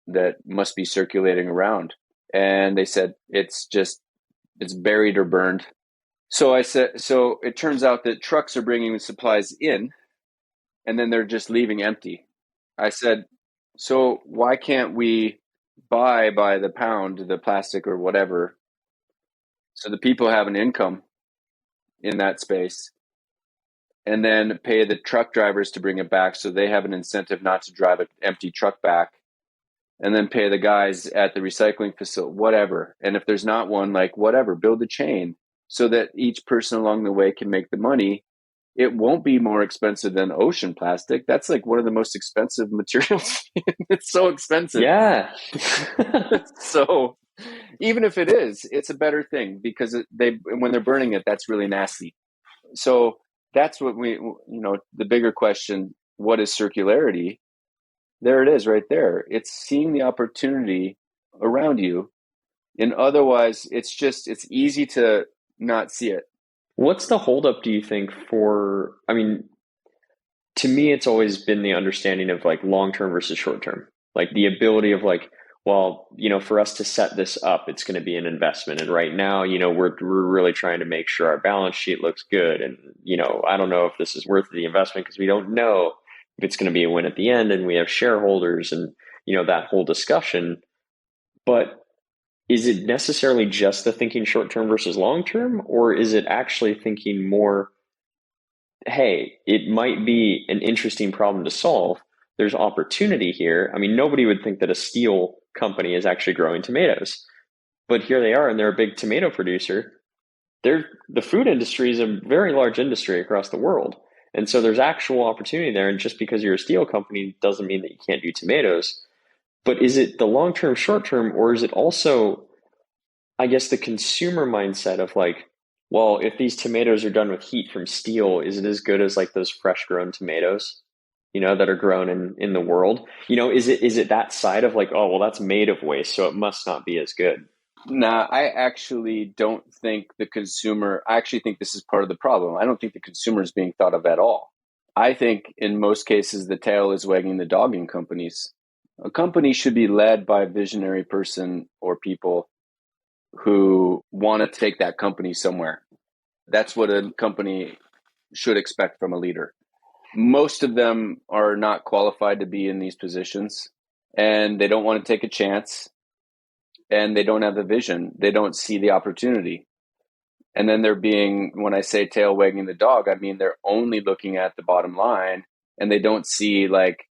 that must be circulating around? And they said, it's buried or burned. So I said, so it turns out that trucks are bringing the supplies in and then they're just leaving empty. I said, so why can't we buy by the pound the plastic or whatever so the people have an income in that space and then pay the truck drivers to bring it back so they have an incentive not to drive an empty truck back, and then pay the guys at the recycling facility, whatever. And if there's not one, like whatever, build a chain so that each person along the way can make the money. It won't be more expensive than ocean plastic. That's like one of the most expensive materials. It's so expensive. Yeah. So even if it is, it's a better thing because when they're burning it, that's really nasty. So that's what the bigger question, what is circularity? There it is right there. It's seeing the opportunity around you. And otherwise, it's easy to not see it. What's the holdup, do you think, to me, it's always been the understanding of like long-term versus short-term, like the ability of like, well, for us to set this up, it's going to be an investment. And right now, we're really trying to make sure our balance sheet looks good. And, I don't know if this is worth the investment because we don't know if it's going to be a win at the end, and we have shareholders and, that whole discussion. But is it necessarily just the thinking short-term versus long-term, or is it actually thinking more, hey, it might be an interesting problem to solve. There's opportunity here. I mean, nobody would think that a steel company is actually growing tomatoes, but here they are, and they're a big tomato producer. The food industry is a very large industry across the world. And so there's actual opportunity there. And just because you're a steel company doesn't mean that you can't do tomatoes. But is it the long-term, short-term, or is it also, I guess, the consumer mindset of like, well, if these tomatoes are done with heat from steel, is it as good as like those fresh grown tomatoes, that are grown in the world? Is it that side of like, oh, well, that's made of waste, so it must not be as good? Nah, I actually don't think I actually think this is part of the problem. I don't think the consumer is being thought of at all. I think in most cases, the tail is wagging the dog in companies. A company should be led by a visionary person or people who want to take that company somewhere. That's what a company should expect from a leader. Most of them are not qualified to be in these positions, and they don't want to take a chance, and they don't have the vision. They don't see the opportunity. And then when I say tail wagging the dog, I mean they're only looking at the bottom line, and they don't see like,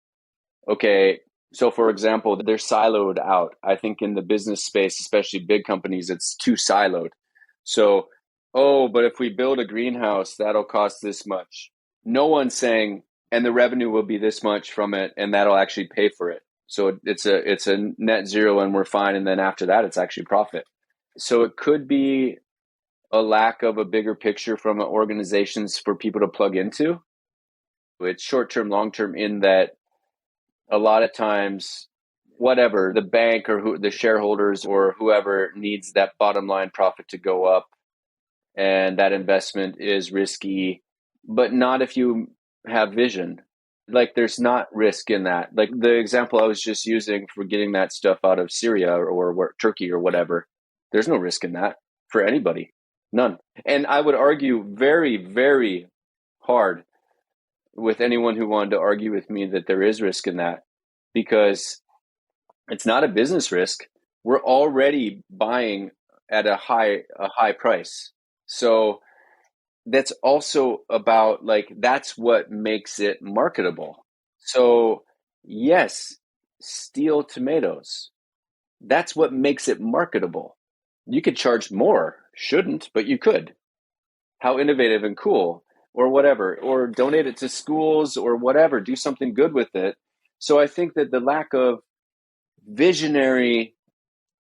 okay, so for example, they're siloed out. I think in the business space, especially big companies, it's too siloed. So, but if we build a greenhouse, that'll cost this much. No one's saying, and the revenue will be this much from it, and that'll actually pay for it. So it's a net zero and we're fine. And then after that, it's actually profit. So it could be a lack of a bigger picture from organizations for people to plug into. It's short-term, long-term in that a lot of times, whatever, the bank or the shareholders or whoever needs that bottom line profit to go up, and that investment is risky, but not if you have vision. Like there's not risk in that. Like the example I was just using for getting that stuff out of Syria or Turkey or whatever, there's no risk in that for anybody. None. And I would argue very, very hard with anyone who wanted to argue with me that there is risk in that, because it's not a business risk. We're already buying at a high price. So that's also about like, that's what makes it marketable. So yes, steal tomatoes. That's what makes it marketable. You could charge more, shouldn't, but you could. How innovative and cool, or whatever, or donate it to schools or whatever, do something good with it. So I think that the lack of visionary,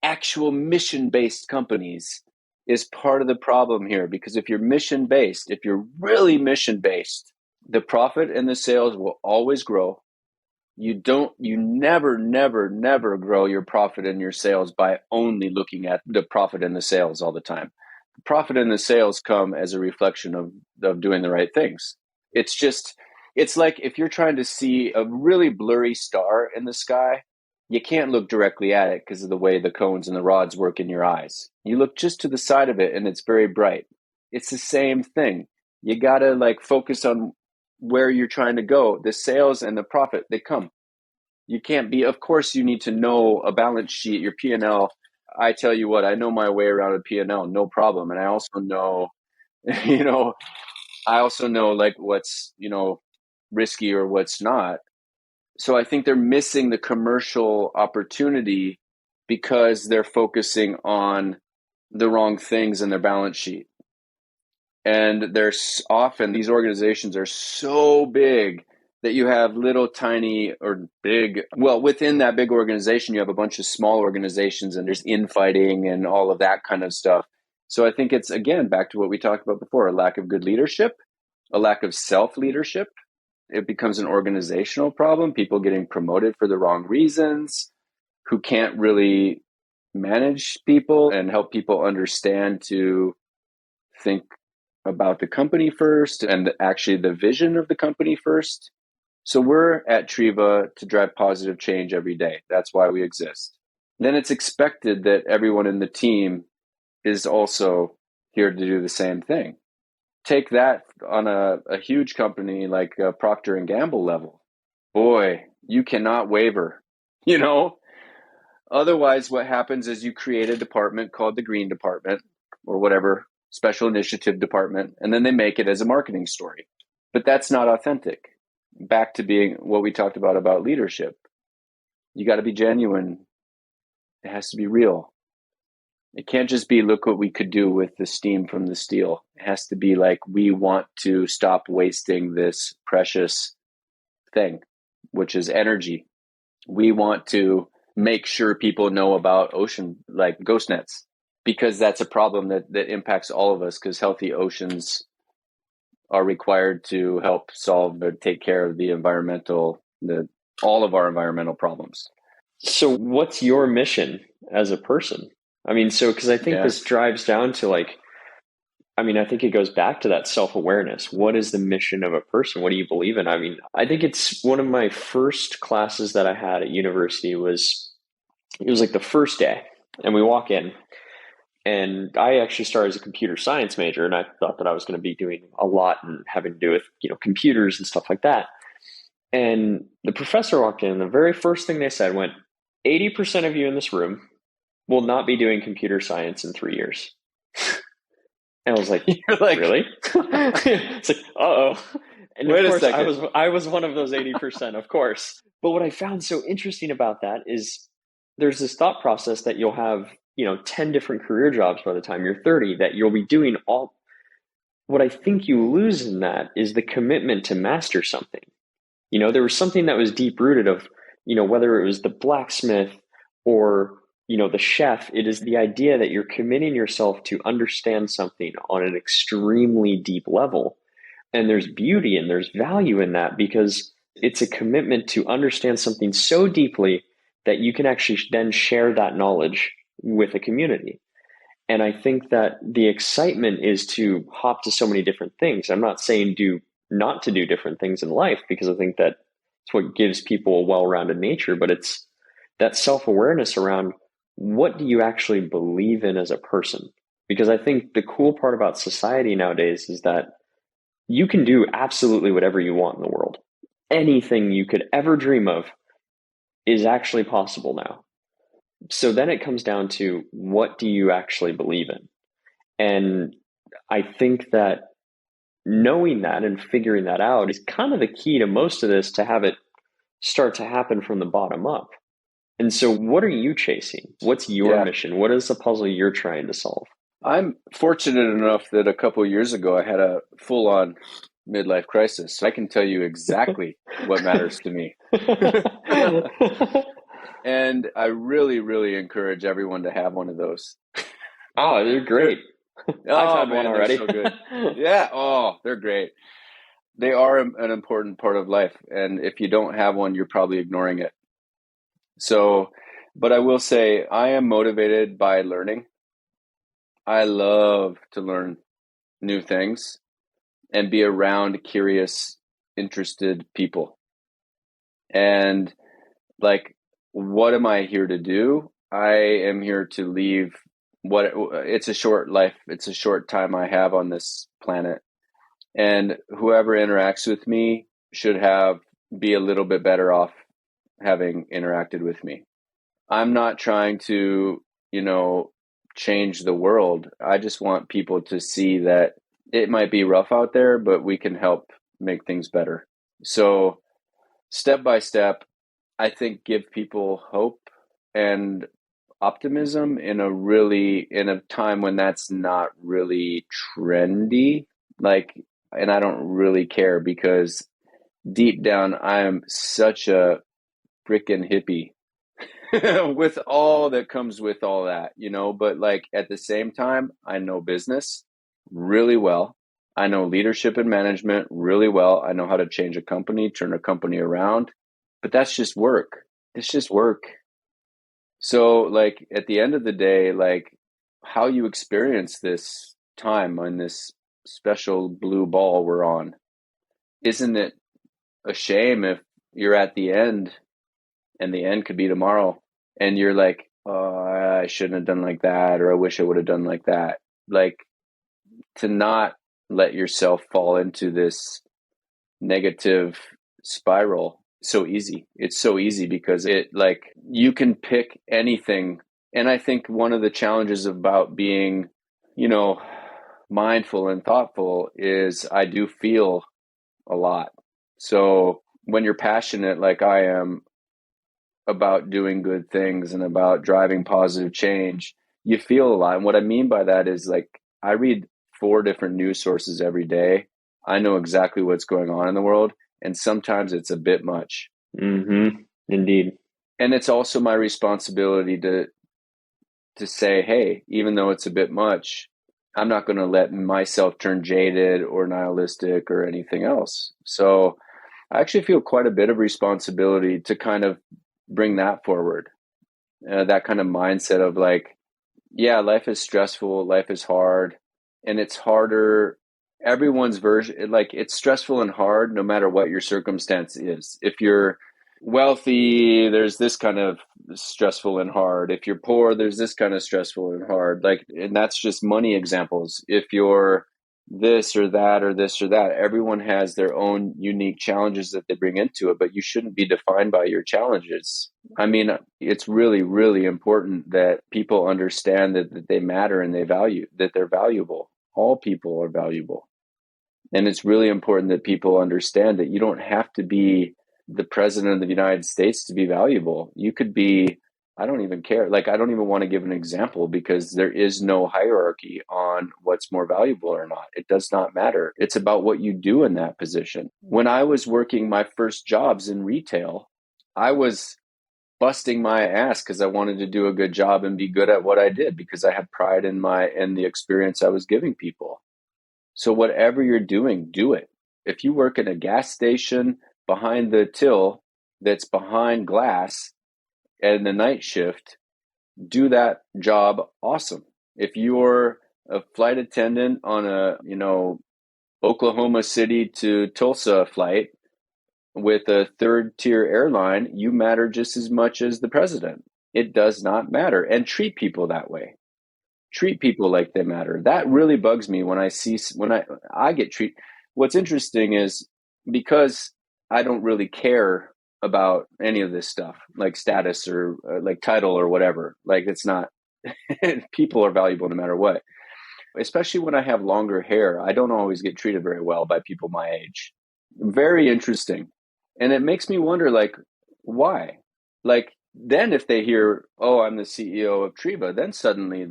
actual mission-based companies is part of the problem here, because if you're mission-based, if you're really mission-based, the profit and the sales will always grow. You never grow your profit and your sales by only looking at the profit and the sales all the time. The profit and the sales come as a reflection of doing the right things. It's like if you're trying to see a really blurry star in the sky, you can't look directly at it because of the way the cones and the rods work in your eyes. You look just to the side of it and it's very bright. It's the same thing. You got to like focus on where you're trying to go. The sales and the profit, they come. You can't be, of course, you need to know a balance sheet, your P&L. I tell you what, I know my way around a P&L, no problem. And I also know, like what's, risky or what's not. So I think they're missing the commercial opportunity because they're focusing on the wrong things in their balance sheet. And there's often, these organizations are so big that you have little tiny or big, well, within that big organization, you have a bunch of small organizations and there's infighting and all of that kind of stuff. So I think it's, again, back to what we talked about before, a lack of good leadership, a lack of self-leadership. It becomes an organizational problem, people getting promoted for the wrong reasons, who can't really manage people and help people understand to think about the company first and actually the vision of the company first. So we're at Triwa to drive positive change every day. That's why we exist. Then it's expected that everyone in the team is also here to do the same thing. Take that on a huge company like Procter & Gamble level. Boy, you cannot waver, Otherwise, what happens is you create a department called the Green Department or whatever, Special Initiative Department, and then they make it as a marketing story. But that's not authentic. Back to being what we talked about leadership. You got to be genuine. It has to be real. It can't just be, look what we could do with the steam from the steel. It has to be like, we want to stop wasting this precious thing, which is energy. We want to make sure people know about ocean, like ghost nets, because that's a problem that impacts all of us, because healthy oceans are required to help solve or take care of the all of our environmental problems. So what's your mission as a person? I mean, because I think this drives down to I think it goes back to that self-awareness. What is the mission of a person? What do you believe in? I mean, I think it's one of my first classes that I had at university it was like the first day, and we walk in, and I actually started as a computer science major, and I thought that I was going to be doing a lot and having to do with, computers and stuff like that. And the professor walked in, and the very first thing they said went, 80% of you in this room will not be doing computer science in 3 years. And I was like, really? It's like, uh-oh. And Wait of course, a second. I was one of those 80%, of course. But what I found so interesting about that is there's this thought process that you'll have, 10 different career jobs by the time you're 30, that you'll be doing all. What I think you lose in that is the commitment to master something. There was something that was deep rooted of, whether it was the blacksmith or the chef, it is the idea that you're committing yourself to understand something on an extremely deep level. And there's beauty and there's value in that because it's a commitment to understand something so deeply that you can actually then share that knowledge with a community. And I think that the excitement is to hop to so many different things. I'm not saying not to do different things in life, because I think that it's what gives people a well-rounded nature, but it's that self-awareness around what do you actually believe in as a person? Because I think the cool part about society nowadays is that you can do absolutely whatever you want in the world. Anything you could ever dream of is actually possible now. So then it comes down to, what do you actually believe in? And I think that knowing that and figuring that out is kind of the key to most of this, to have it start to happen from the bottom up. And so what are you chasing? What's your mission? What is the puzzle you're trying to solve? I'm fortunate enough that a couple of years ago I had a full-on midlife crisis. So I can tell you exactly what matters to me. And I really, really encourage everyone to have one of those. Oh, they're great. I've had one already. They're so good. Yeah. Oh, they're great. They are an important part of life. And if you don't have one, you're probably ignoring it. So, but I will say I am motivated by learning. I love to learn new things and be around curious, interested people. And like, what am I here to do? I am here to leave it's a short life. It's a short time I have on this planet. And whoever interacts with me should be a little bit better off having interacted with me. I'm not trying to, change the world. I just want people to see that it might be rough out there, but we can help make things better. So step by step, I think give people hope and optimism in a time when that's not really trendy. And I don't really care, because deep down, I am such a freaking hippie with all that comes with all that, but at the same time, I know business really well. I know leadership and management really well. I know how to change a company, turn a company around, but that's just work. It's just work. So at the end of the day, how you experience this time on this special blue ball we're on, isn't it a shame if you're at the end and the end could be tomorrow and you're like, oh, I shouldn't have done like that, or I wish I would have done like that. To not let yourself fall into this negative spiral so easy. It's so easy because you can pick anything. And I think one of the challenges about being, mindful and thoughtful is I do feel a lot. So when you're passionate like I am about doing good things and about driving positive change, you feel a lot. And what I mean by that is I read 4 different news sources every day. I know exactly what's going on in the world. And sometimes it's a bit much. Mm-hmm. Indeed. And it's also my responsibility to say, hey, even though it's a bit much, I'm not going to let myself turn jaded or nihilistic or anything else. So I actually feel quite a bit of responsibility to kind of bring that forward. That kind of mindset of life is stressful, life is hard, and it's harder. Everyone's version, it's stressful and hard no matter what your circumstance is. If you're wealthy, there's this kind of stressful and hard. If you're poor, there's this kind of stressful and hard. And that's just money examples. If you're this or that or this or that, everyone has their own unique challenges that they bring into it, but you shouldn't be defined by your challenges. I mean, it's really, really important that people understand that they matter and that they're valuable. All people are valuable. And it's really important that people understand that you don't have to be the president of the United States to be valuable. You could be, I don't even care. I don't even want to give an example because there is no hierarchy on what's more valuable or not. It does not matter. It's about what you do in that position. When I was working my first jobs in retail, I was busting my ass because I wanted to do a good job and be good at what I did because I had pride in the experience I was giving people. So whatever you're doing, do it. If you work at a gas station behind the till that's behind glass and the night shift, do that job awesome. If you're a flight attendant on a, Oklahoma City to Tulsa flight with a third tier airline, you matter just as much as the president. It does not matter. And treat people that way. Treat people like they matter. That really bugs me when I get treated. What's interesting is because I don't really care about any of this stuff, like status or like title or whatever. Like it's not, people are valuable no matter what. Especially when I have longer hair, I don't always get treated very well by people my age. Very interesting. And it makes me wonder, like, why? Like, then if they hear, oh, I'm the CEO of Triwa, then suddenly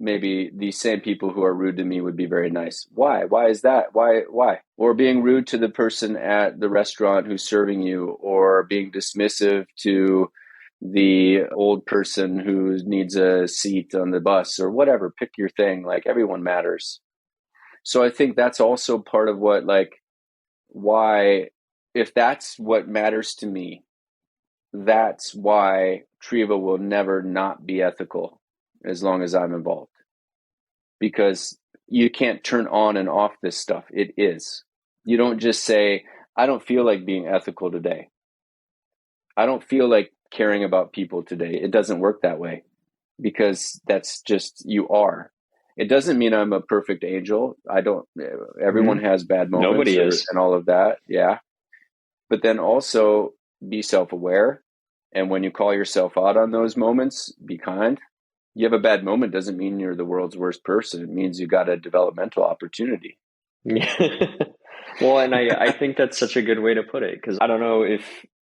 maybe these same people who are rude to me would be very nice. Why? Why is that? Why? Or being rude to the person at the restaurant who's serving you, or being dismissive to the old person who needs a seat on the bus or whatever. Pick your thing. Like, everyone matters. So I think that's also part of what, like, why, if that's what matters to me, that's why Triwa will never not be ethical as long as I'm involved. Because you can't turn on and off this stuff. It is. You don't just say, I don't feel like being ethical today. I don't feel like caring about people today. It doesn't work that way, because that's just, you are. It doesn't mean I'm a perfect angel. Everyone has bad moments. Nobody is. And all of that. Yeah. But then also be self-aware. And when you call yourself out on those moments, be kind. You have a bad moment doesn't mean you're the world's worst person. It means you got a developmental opportunity. Well, and I think that's such a good way to put it, because I don't know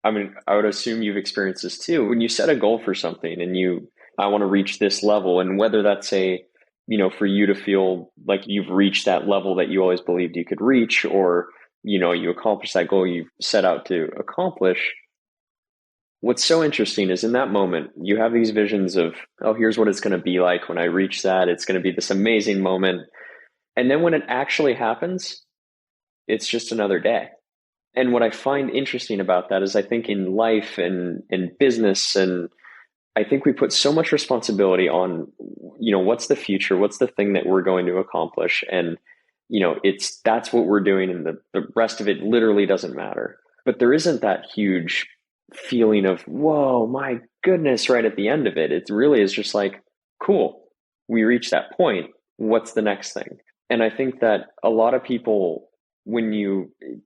I would assume you've experienced this too. When you set a goal for something and I want to reach this level, and whether that's for you to feel like you've reached that level that you always believed you could reach, or, you accomplish that goal you set out to accomplish. What's so interesting is in that moment, you have these visions of, oh, here's what it's going to be like when I reach that. It's going to be this amazing moment. And then when it actually happens, it's just another day. And what I find interesting about that is I think in life and in business, and I think we put so much responsibility on, what's the future? What's the thing that we're going to accomplish? And, that's what we're doing. And the rest of it literally doesn't matter. But there isn't that huge feeling of, whoa, my goodness, right at the end of it. It really is just like, cool, we reached that point. What's the next thing? And I think that a lot of people,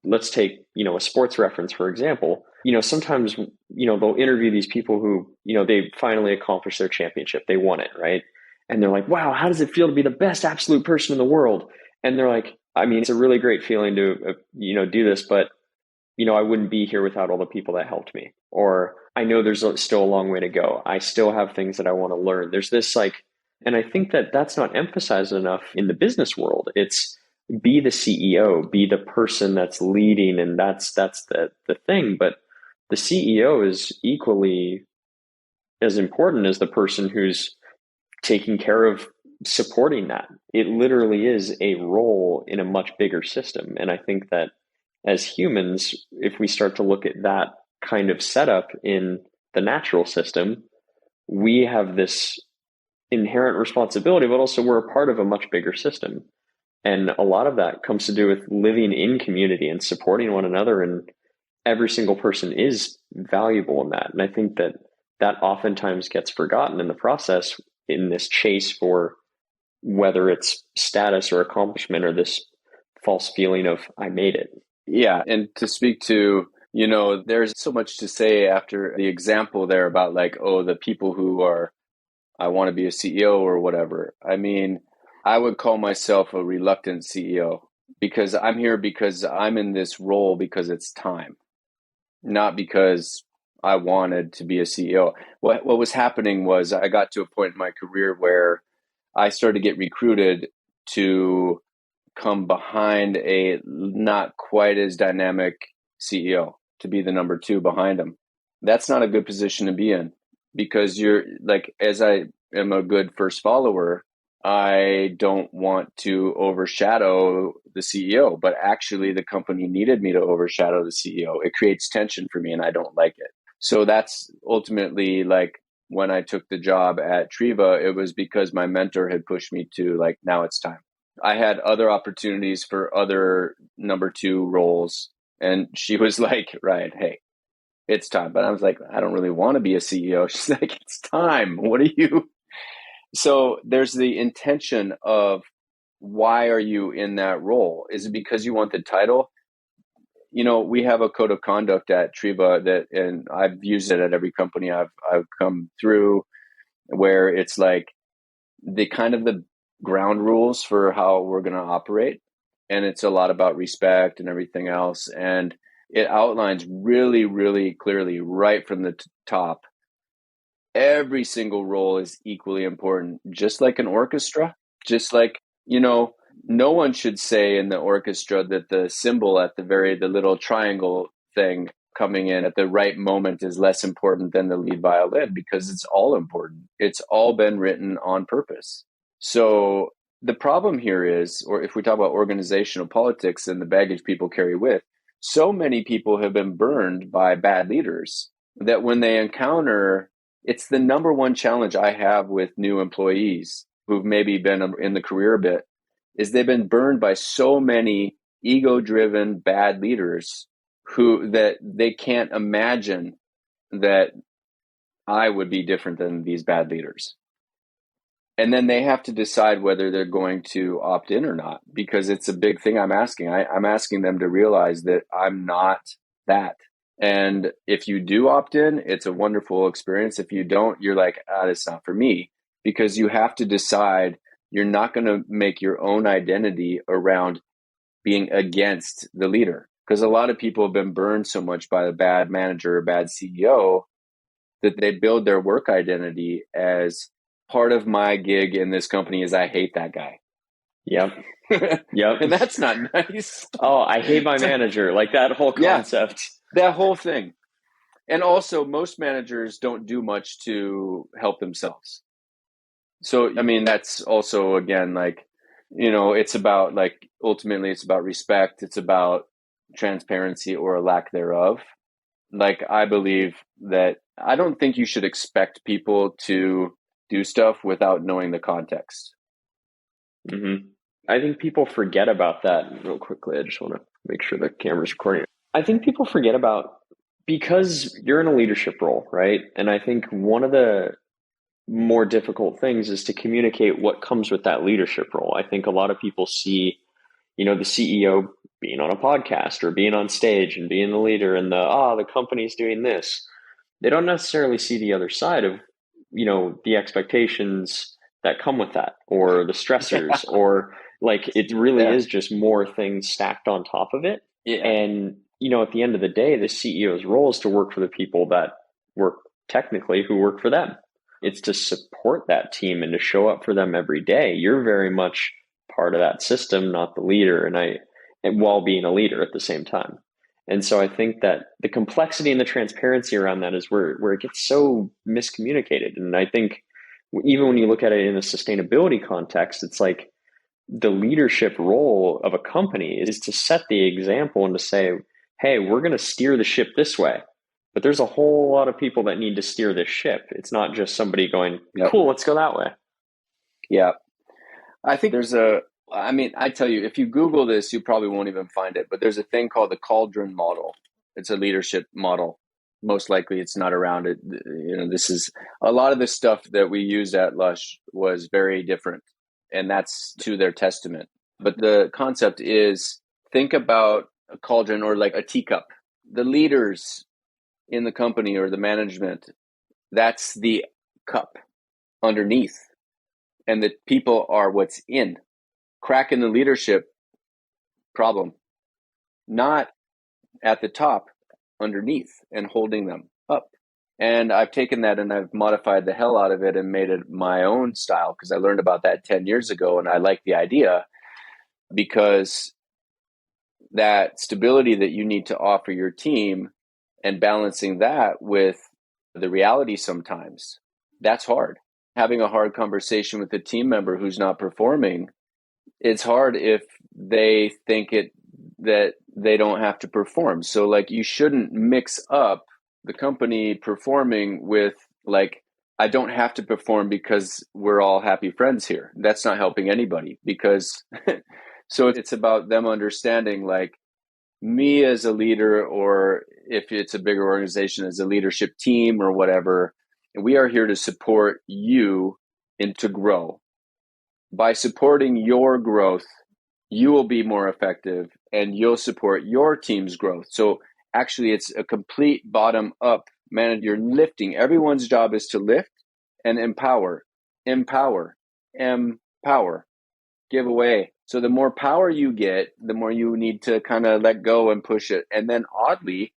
let's take, a sports reference, for example, sometimes, they'll interview these people who, they finally accomplished their championship. They won it, right? And they're like, wow, how does it feel to be the best absolute person in the world? And they're like, it's a really great feeling to, do this, but I wouldn't be here without all the people that helped me. Or I know there's still a long way to go. I still have things that I want to learn. There's this and I think that that's not emphasized enough in the business world. It's be the CEO, be the person that's leading. And that's the thing. But the CEO is equally as important as the person who's taking care of supporting that. It literally is a role in a much bigger system. And I think that as humans, if we start to look at that kind of setup in the natural system, we have this inherent responsibility, but also we're a part of a much bigger system. And a lot of that comes to do with living in community and supporting one another. And every single person is valuable in that. And I think that oftentimes gets forgotten in the process, in this chase for whether it's status or accomplishment, or this false feeling of, I made it. Yeah. And to speak to, there's so much to say after the example there about like, oh, the people who I want to be a CEO or whatever. I would call myself a reluctant CEO, because I'm here because I'm in this role because it's time, not because I wanted to be a CEO. What was happening was I got to a point in my career where I started to get recruited to come behind a not quite as dynamic CEO, to be the number two behind him. that's not a good position to be in, because you're like, as I am a good first follower, I don't want to overshadow the CEO, but actually the company needed me to overshadow the CEO. It creates tension for me and I don't like it. So that's ultimately like when I took the job at Triwa, it was because my mentor had pushed me to like, now it's time. I had other opportunities for other number 2 roles. And she was like, right, hey, it's time. But I was like, I don't really want to be a CEO. She's like, it's time. What are you? So there's the intention of, why are you in that role? Is it because you want the title? You know, we have a code of conduct at Triwa that, and I've used it at every company I've come through, where it's like the kind of the ground rules for how we're going to operate. And it's a lot about respect and everything else. And it outlines really, really clearly right from the top, every single role is equally important, just like an orchestra. Just like, you know, no one should say in the orchestra that the cymbal at the little triangle thing coming in at the right moment is less important than the lead violin, because it's all important. It's all been written on purpose. So the problem here is, or if we talk about organizational politics and the baggage people carry with, so many people have been burned by bad leaders that when they encounter, it's the number one challenge I have with new employees who've maybe been in the career a bit, is they've been burned by so many ego-driven bad leaders that they can't imagine that I would be different than these bad leaders. And then they have to decide whether they're going to opt in or not, because it's a big thing I'm asking. I'm asking them to realize that I'm not that. And if you do opt in, it's a wonderful experience. If you don't, you're like, it's not for me, because you have to decide you're not going to make your own identity around being against the leader. Because a lot of people have been burned so much by a bad manager or bad CEO that they build their work identity as, part of my gig in this company is I hate that guy. Yep. Yep. And that's not nice. Oh, I hate my manager. Like that whole concept. Yeah, that whole thing. And also, most managers don't do much to help themselves. So, I mean, that's also, again, like, you know, it's about like, ultimately it's about respect. It's about transparency or a lack thereof. Like, I believe that I don't think you should expect people to do stuff without knowing the context. Mm-hmm. I think people forget about that real quickly. I just want to make sure the camera's recording. I think people forget about, because you're in a leadership role, right? And I think one of the more difficult things is to communicate what comes with that leadership role. I think a lot of people see, you know, the CEO being on a podcast or being on stage and being the leader and the company's doing this. They don't necessarily see the other side of, you know, the expectations that come with that, or the stressors, or like, it really is just more things stacked on top of it. Yeah. And, you know, at the end of the day, the CEO's role is to work for the people that work who work for them. It's to support that team and to show up for them every day. You're very much part of that system, not the leader. And while being a leader at the same time. And so I think that the complexity and the transparency around that is where it gets so miscommunicated. And I think even when you look at it in a sustainability context, it's like the leadership role of a company is to set the example and to say, hey, we're going to steer the ship this way. But there's a whole lot of people that need to steer this ship. It's not just somebody going, cool, let's go that way. Yeah. I think I tell you, if you Google this, you probably won't even find it, but there's a thing called the cauldron model. It's a leadership model. Most likely it's not around it. You know, this is a lot of the stuff that we used at Lush was very different, and that's to their testament. But the concept is, think about a cauldron or like a teacup. The leaders in the company or the management, that's the cup underneath, and the people are what's in. Crack in the leadership problem, not at the top, underneath and holding them up. And I've taken that and I've modified the hell out of it and made it my own style, because I learned about that 10 years ago and I like the idea, because that stability that you need to offer your team and balancing that with the reality sometimes, that's hard. Having a hard conversation with a team member who's not performing, it's hard if they think that they don't have to perform. So like, you shouldn't mix up the company performing with like, I don't have to perform because we're all happy friends here. That's not helping anybody, because so it's about them understanding like, me as a leader, or if it's a bigger organization as a leadership team or whatever, we are here to support you and to grow. By supporting your growth, you will be more effective and you'll support your team's growth. So actually, it's a complete bottom up, man. You're lifting. Everyone's job is to lift and empower, give away. So the more power you get, the more you need to kind of let go and push it. And then oddly,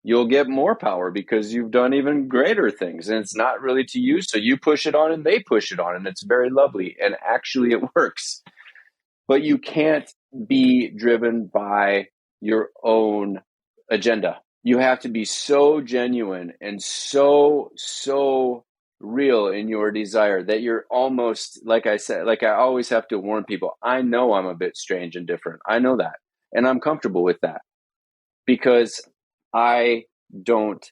you'll get more power because you've done even greater things, and it's not really to you. So you push it on and they push it on, and it's very lovely. And actually it works. But you can't be driven by your own agenda. You have to be so genuine and so real in your desire that you're almost, like I said, like I always have to warn people, I know I'm a bit strange and different. I know that. And I'm comfortable with that because I don't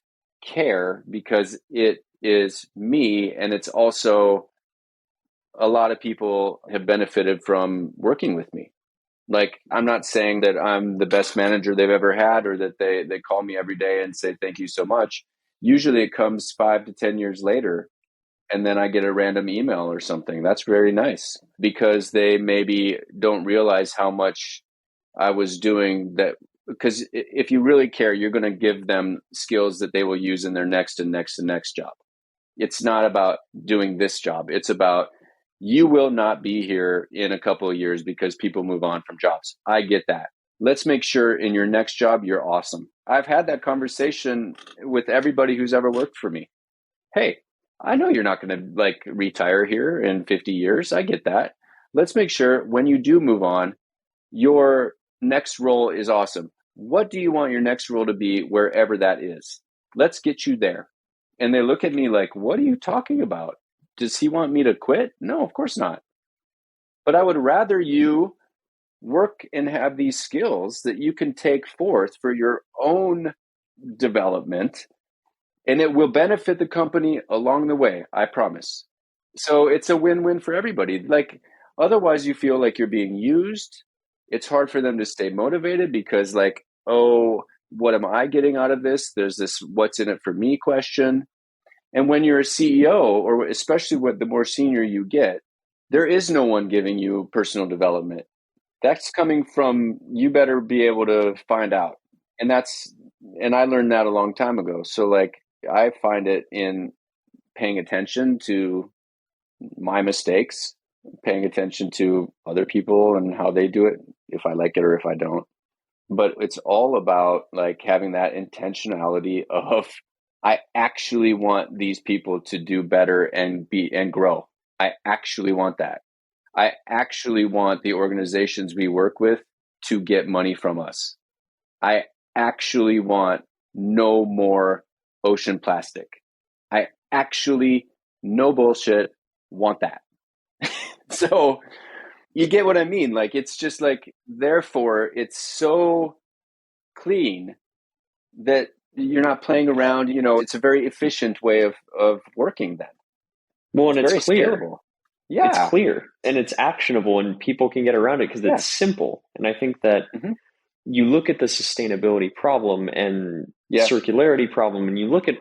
care, because it is me. And it's also, a lot of people have benefited from working with me. Like, I'm not saying that I'm the best manager they've ever had, or that they call me every day and say, thank you so much. Usually it comes 5 to 10 years later, and then I get a random email or something. That's very nice, because they maybe don't realize how much I was doing that. Because if you really care, you're going to give them skills that they will use in their next and next and next job. It's not about doing this job. It's about, you will not be here in a couple of years because people move on from jobs. I get that. Let's make sure in your next job, you're awesome. I've had that conversation with everybody who's ever worked for me. Hey, I know you're not going to like retire here in 50 years. I get that. Let's make sure when you do move on, your next role is awesome. What do you want your next role to be, wherever that is? Let's get you there. And they look at me like, what are you talking about? Does he want me to quit? No, of course not. But I would rather you work and have these skills that you can take forth for your own development, and it will benefit the company along the way, I promise. So it's a win-win for everybody. Like, otherwise you feel like you're being used. It's hard for them to stay motivated because like, oh, what am I getting out of this? There's this what's in it for me question. And when you're a CEO, or especially the more senior you get, there is no one giving you personal development. That's coming from, you better be able to find out. And I learned that a long time ago. So like, I find it in paying attention to my mistakes, paying attention to other people and how they do it, if I like it or if I don't. But it's all about like having that intentionality of, I actually want these people to do better and grow. I actually want that. I actually want the organizations we work with to get money from us. I actually want no more ocean plastic. I actually, no bullshit, want that. So you get what I mean? Like, it's just like, therefore it's so clean that you're not playing around. It's a very efficient way of working then. Well, and it's clear. Scalable. Yeah. It's clear and it's actionable, and people can get around it because it's simple. And I think that you look at the sustainability problem and circularity problem, and you look at,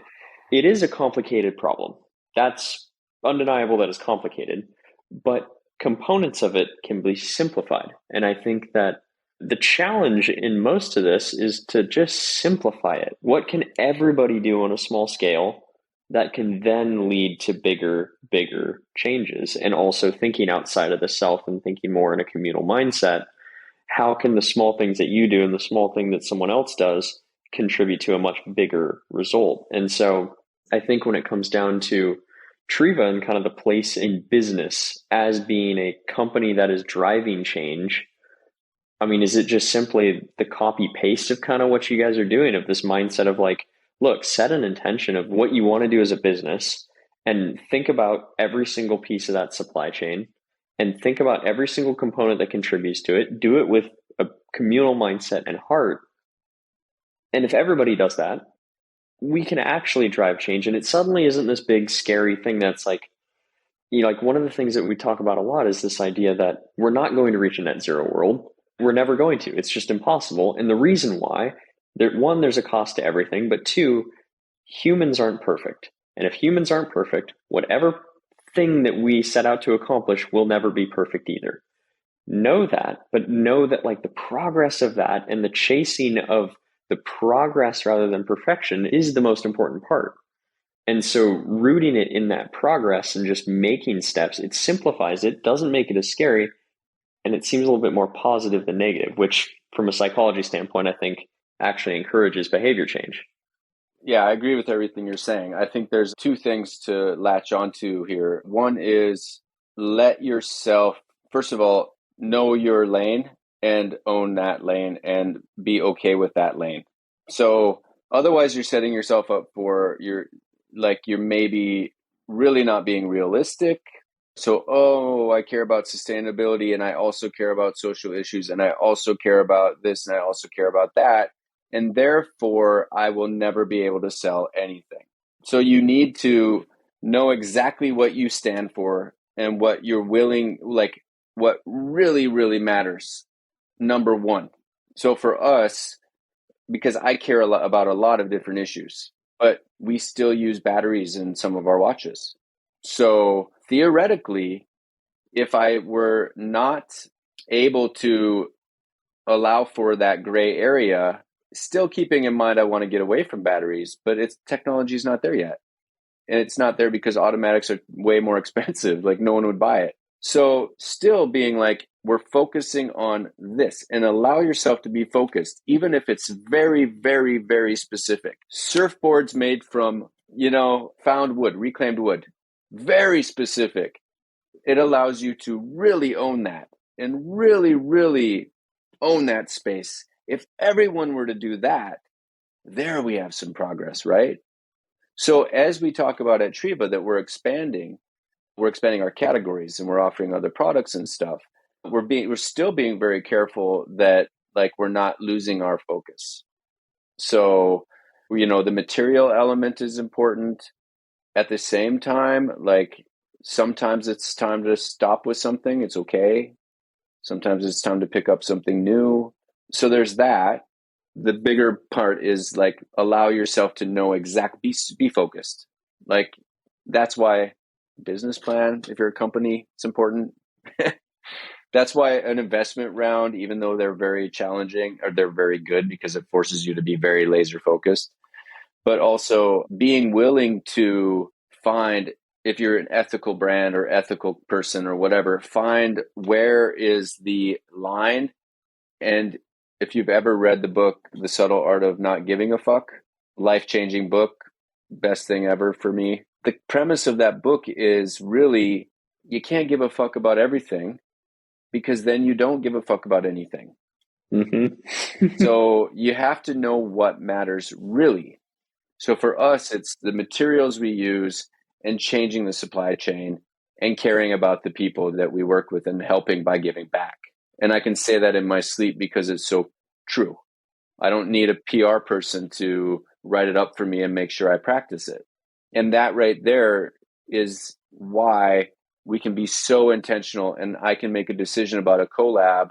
it is a complicated problem. That's undeniable that it's complicated, but components of it can be simplified. And I think that the challenge in most of this is to just simplify it. What can everybody do on a small scale that can then lead to bigger changes? And also thinking outside of the self and thinking more in a communal mindset. How can the small things that you do and the small thing that someone else does contribute to a much bigger result? And so I think when it comes down to Triwa and kind of the place in business as being a company that is driving change, I mean, is it just simply the copy paste of kind of what you guys are doing, of this mindset of like, look, set an intention of what you want to do as a business and think about every single piece of that supply chain and think about every single component that contributes to it. Do it with a communal mindset and heart. And if everybody does that, we can actually drive change. And it suddenly isn't this big, scary thing that's like, like one of the things that we talk about a lot is this idea that we're not going to reach a net zero world. We're never going to. It's just impossible. And the reason why, one, there's a cost to everything, but two, humans aren't perfect. And if humans aren't perfect, whatever thing that we set out to accomplish will never be perfect either. Know that, but know that like the progress of that and the chasing of the progress rather than perfection is the most important part. And so rooting it in that progress and just making steps, it simplifies it, doesn't make it as scary, and it seems a little bit more positive than negative, which from a psychology standpoint, I think actually encourages behavior change. Yeah, I agree with everything you're saying. I think there's two things to latch onto here. One is let yourself, first of all, know your lane and own that lane and be okay with that lane. So otherwise you're setting yourself up for you're maybe really not being realistic. So, I care about sustainability and I also care about social issues and I also care about this and I also care about that. And therefore, I will never be able to sell anything. So you need to know exactly what you stand for and what you're willing, like what really, really matters. Number one. So for us, because I care about a lot of different issues, but we still use batteries in some of our watches. So theoretically, if I were not able to allow for that gray area, still keeping in mind I want to get away from batteries, but technology is not there yet. And it's not there because automatics are way more expensive. Like no one would buy it. So still being like, we're focusing on this and allow yourself to be focused, even if it's very, very, very specific. Surfboards made from, found wood, reclaimed wood, very specific. It allows you to really own that and really, really own that space. If everyone were to do that, there we have some progress, right? So as we talk about at Triwa that we're expanding our categories and we're offering other products and stuff. We're still being very careful that like we're not losing our focus. So, the material element is important. At the same time, like sometimes it's time to stop with something. It's okay. Sometimes it's time to pick up something new. So there's that. The bigger part is like allow yourself to know be focused. Like that's why business plan, if you're a company, it's important. That's why an investment round, even though they're very challenging, or they're very good because it forces you to be very laser focused, but also being willing to find, if you're an ethical brand or ethical person or whatever, find where is the line. And if you've ever read the book, The Subtle Art of Not Giving a Fuck, life-changing book, best thing ever for me. The premise of that book is really, you can't give a fuck about everything because then you don't give a fuck about anything. Mm-hmm. So you have to know what matters really. So for us, it's the materials we use and changing the supply chain and caring about the people that we work with and helping by giving back. And I can say that in my sleep because it's so true. I don't need a PR person to write it up for me and make sure I practice it. And that right there is why we can be so intentional and I can make a decision about a collab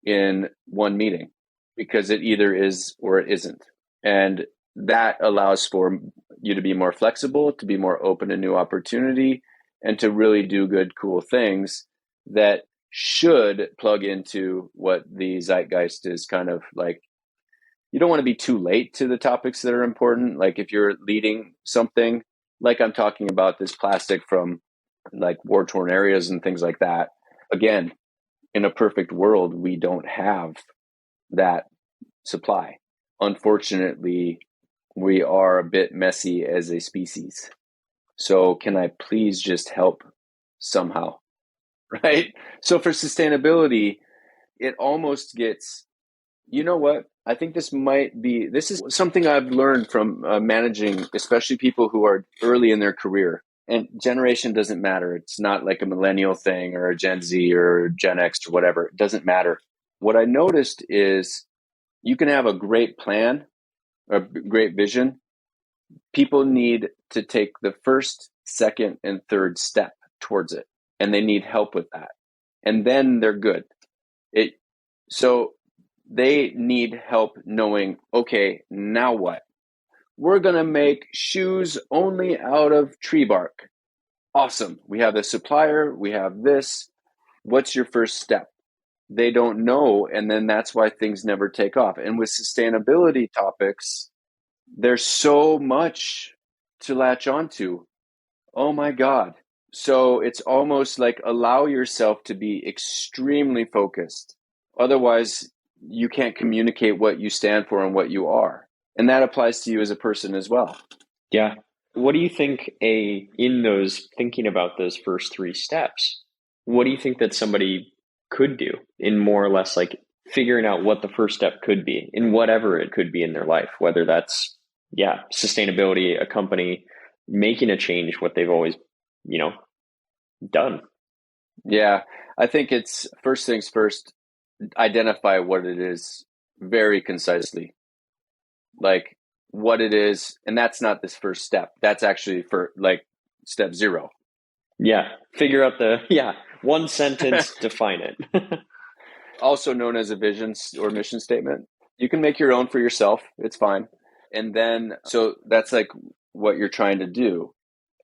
in one meeting because it either is or it isn't. And that allows for you to be more flexible, to be more open to new opportunity, and to really do good, cool things that should plug into what the zeitgeist is kind of like. You don't want to be too late to the topics that are important. Like if you're leading something, like I'm talking about this plastic from like war-torn areas and things like that. Again, in a perfect world, we don't have that supply. Unfortunately, we are a bit messy as a species. So can I please just help somehow? Right? So for sustainability, it almost gets, you know what? I think this is something I've learned from managing, especially people who are early in their career. And generation doesn't matter. It's not like a millennial thing or a Gen Z or Gen X or whatever. It doesn't matter. What I noticed is you can have a great plan, a great vision. People need to take the first, second, and third step towards it, and they need help with that. And then they're good. So they need help knowing, okay, now what? We're going to make shoes only out of tree bark. Awesome. We have a supplier. We have this. What's your first step? They don't know. And then that's why things never take off. And with sustainability topics, there's so much to latch onto. Oh my God. So it's almost like allow yourself to be extremely focused. Otherwise, you can't communicate what you stand for and what you are. And that applies to you as a person as well. Yeah. What do you think in those thinking about those first three steps, what do you think that somebody could do in more or less like figuring out what the first step could be in whatever it could be in their life, whether that's, sustainability, a company, making a change, what they've always, done? Yeah. I think it's first things first, identify what it is very concisely, like what it is. And that's not this first step. That's actually for like step 0. Yeah. Figure out one sentence, define it. Also known as a vision or mission statement. You can make your own for yourself. It's fine. And then, so that's like what you're trying to do.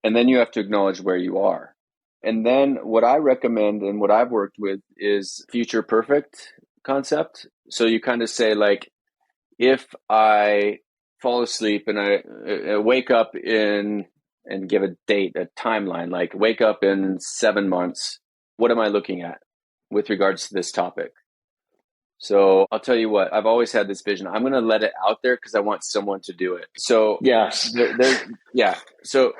And then you have to acknowledge where you are. And then what I recommend and what I've worked with is future perfect concept. So you kind of say like, if I fall asleep and I wake up and give a date, a timeline, like wake up in 7 months, what am I looking at with regards to this topic? So I'll tell you what, I've always had this vision. I'm going to let it out there because I want someone to do it. So yes, So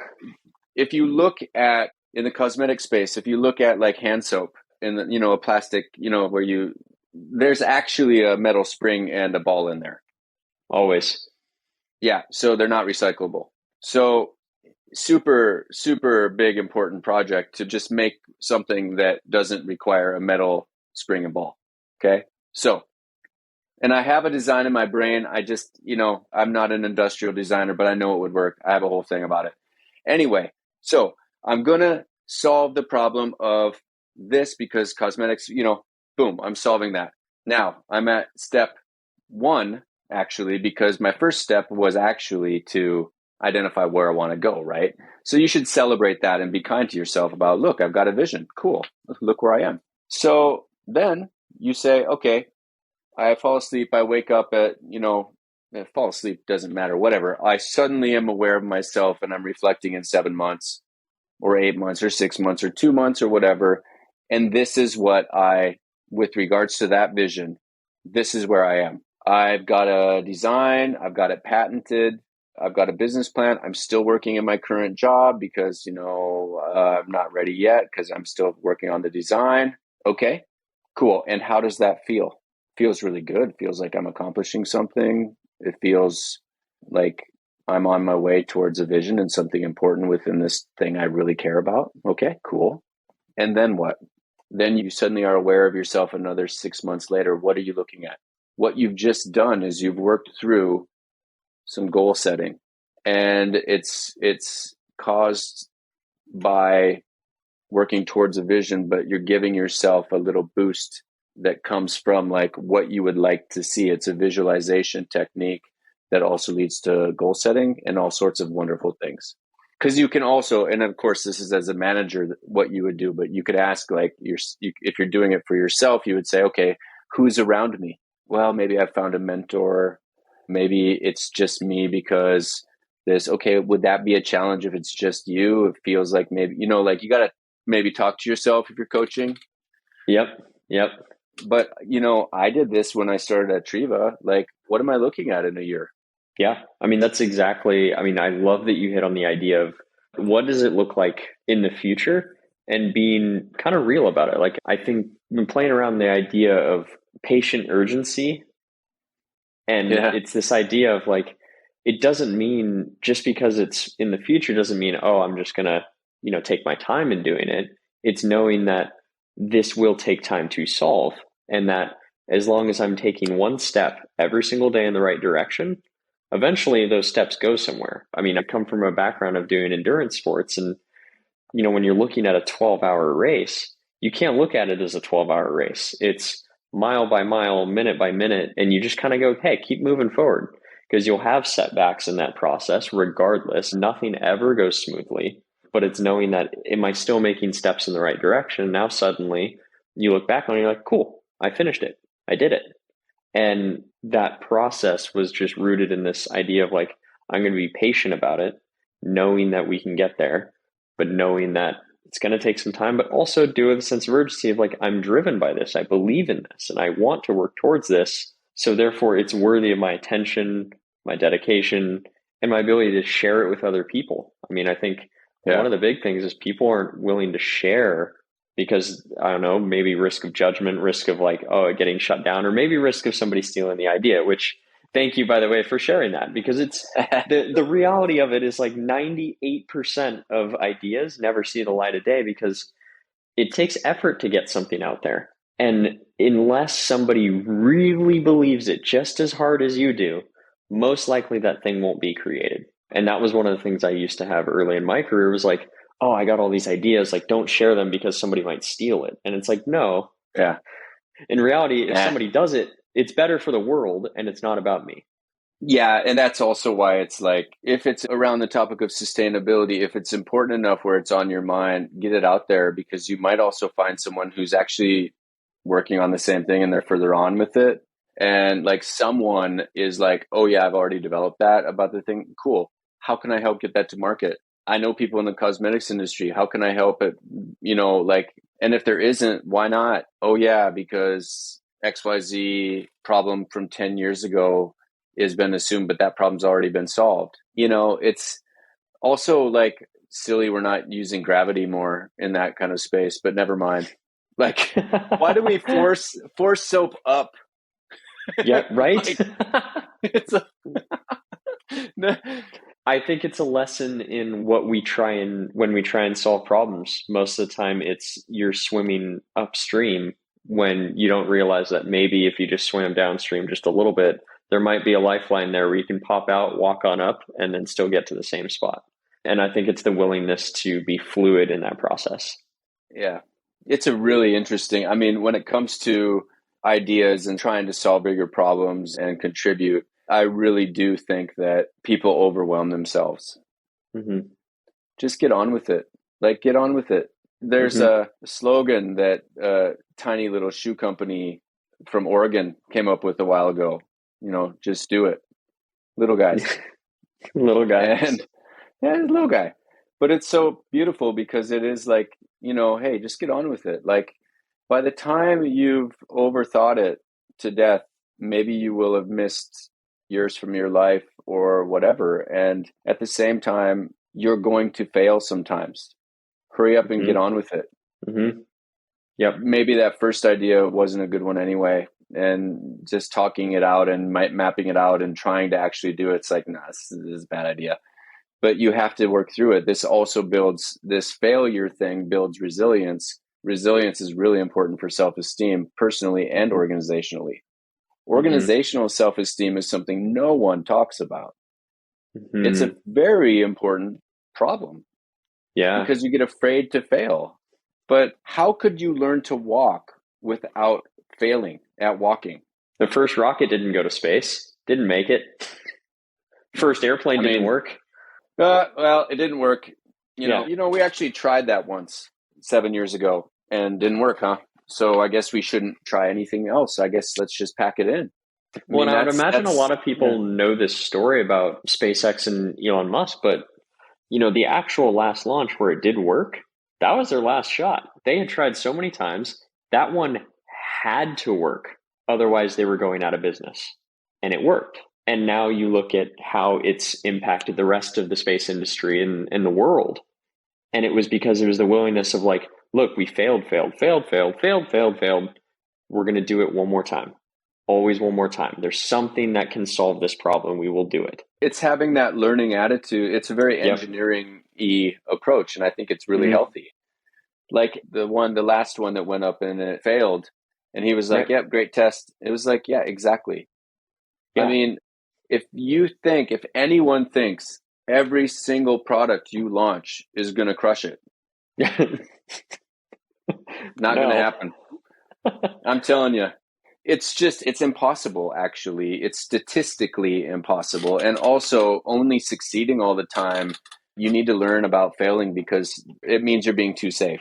if you look at in the cosmetic space, if you look at like hand soap in the, a plastic, where there's actually a metal spring and a ball in there. Always. Yeah. So they're not recyclable. So super, super big, important project to just make something that doesn't require a metal spring and ball. Okay. So, and I have a design in my brain. I just, I'm not an industrial designer, but I know it would work. I have a whole thing about it. Anyway, so I'm going to solve the problem of this because cosmetics, boom, I'm solving that. Now I'm at step 1, actually, because my first step was actually to identify where I want to go, right? So you should celebrate that and be kind to yourself about, look, I've got a vision. Cool. Look where I am. So then you say, okay, I fall asleep. I wake up at, fall asleep doesn't matter, whatever. I suddenly am aware of myself and I'm reflecting in 7 months or 8 months or 6 months or 2 months or whatever. And this is what with regards to that vision, this is where I am. I've got a design. I've got it patented. I've got a business plan. I'm still working in my current job because, I'm not ready yet because I'm still working on the design. Okay, cool. And how does that feel? Feels really good. Feels like I'm accomplishing something. It feels like I'm on my way towards a vision and something important within this thing I really care about. Okay, cool. And then what? Then you suddenly are aware of yourself another 6 months later. What are you looking at? What you've just done is you've worked through some goal setting, and it's caused by working towards a vision, but you're giving yourself a little boost that comes from like what you would like to see. It's a visualization technique that also leads to goal setting and all sorts of wonderful things. Because you can also, and of course, this is as a manager what you would do, but you could ask like, if you're doing it for yourself, you would say, okay, who's around me? Well, maybe I've found a mentor. Maybe it's just me because okay, would that be a challenge if it's just you? It feels like maybe, like you got to maybe talk to yourself if you're coaching. Yep. But, I did this when I started at Triwa. Like, what am I looking at in a year? Yeah. that's exactly, I love that you hit on the idea of what does it look like in the future and being kind of real about it. Like, I think I've been playing around the idea of patient urgency And it's this idea of like, it doesn't mean just because it's in the future doesn't mean, oh, I'm just going to, take my time in doing it. It's knowing that this will take time to solve, and that as long as I'm taking one step every single day in the right direction, eventually those steps go somewhere. I mean, I come from a background of doing endurance sports, and when you're looking at a 12-hour race, you can't look at it as a 12-hour race. It's mile by mile, minute by minute, and you just kind of go, hey, keep moving forward, because you'll have setbacks in that process regardless. Nothing ever goes smoothly, but it's knowing that, am I still making steps in the right direction? Now suddenly you look back on it, you're like, cool, I finished it. I did it. And that process was just rooted in this idea of like, I'm going to be patient about it, knowing that we can get there, but knowing that it's going to take some time, but also do it with a sense of urgency of like, I'm driven by this. I believe in this and I want to work towards this. So therefore it's worthy of my attention, my dedication, and my ability to share it with other people. I mean, I think one of the big things is people aren't willing to share because, I don't know, maybe risk of judgment, risk of like, oh, getting shut down, or maybe risk of somebody stealing the idea, which thank you, by the way, for sharing that, because it's the reality of it is like 98% of ideas never see the light of day because it takes effort to get something out there. And unless somebody really believes it just as hard as you do, most likely that thing won't be created. And that was one of the things I used to have early in my career was like, oh, I got all these ideas, like don't share them because somebody might steal it. And it's like, no. Yeah. In reality, if somebody does it, it's better for the world and it's not about me. Yeah. And that's also why it's like, if it's around the topic of sustainability, if it's important enough where it's on your mind, get it out there, because you might also find someone who's actually working on the same thing and they're further on with it. And like someone is like, oh yeah, I've already developed that about the thing. Cool. How can I help get that to market? I know people in the cosmetics industry. How can I help it? And if there isn't, why not? Oh yeah, because XYZ problem from 10 years ago has been assumed, but that problem's already been solved. It's also like silly we're not using gravity more in that kind of space, but never mind. Like, why do we force soap up? Yeah, right? I think it's a lesson in when we try and solve problems. Most of the time you're swimming upstream when you don't realize that maybe if you just swam downstream just a little bit, there might be a lifeline there where you can pop out, walk on up, and then still get to the same spot. And I think it's the willingness to be fluid in that process. Yeah. It's a really interesting, I mean, when it comes to ideas and trying to solve bigger problems and contribute, I really do think that people overwhelm themselves. Mm-hmm. Just get on with it. Like, get on with it. There's a slogan that a tiny little shoe company from Oregon came up with a while ago. Just do it. Little guys. Little guys. And little guy. But it's so beautiful because it is like, hey, just get on with it. Like, by the time you've overthought it to death, maybe you will have missed years from your life or whatever. And at the same time, you're going to fail sometimes. Hurry up and get on with it. Mm-hmm. Yep. Maybe that first idea wasn't a good one anyway. And just talking it out and mapping it out and trying to actually do it, it's like, nah, this is a bad idea. But you have to work through it. This also builds, this failure thing builds resilience. Resilience is really important for self-esteem, personally and organizationally. Organizational self-esteem is something no one talks about. It's a very important problem. Yeah. Because you get afraid to fail. But how could you learn to walk without failing at walking? The first rocket didn't go to space, didn't make it. First airplane didn't work. Well, it didn't work. You know, we actually tried that once 7 years ago and didn't work, huh? So I guess we shouldn't try anything else. I guess let's just pack it in. Well, I would imagine a lot of people know this story about SpaceX and Elon Musk, but the actual last launch where it did work, that was their last shot. They had tried so many times. That one had to work. Otherwise, they were going out of business. And it worked. And now you look at how it's impacted the rest of the space industry and the world. And it was because it was the willingness of like, look, we failed. We're going to do it one more time. always one more time. There's something that can solve this problem. We will do it. It's having that learning attitude. It's a very engineering-y approach, and I think it's really healthy. Like the last one that went up and it failed, and he was like, yep, great test. It was like, yeah, exactly. Yeah. I mean, if anyone thinks every single product you launch is going to crush it, not going to happen. I'm telling you. It's impossible, actually. It's statistically impossible. And also, only succeeding all the time, you need to learn about failing because it means you're being too safe.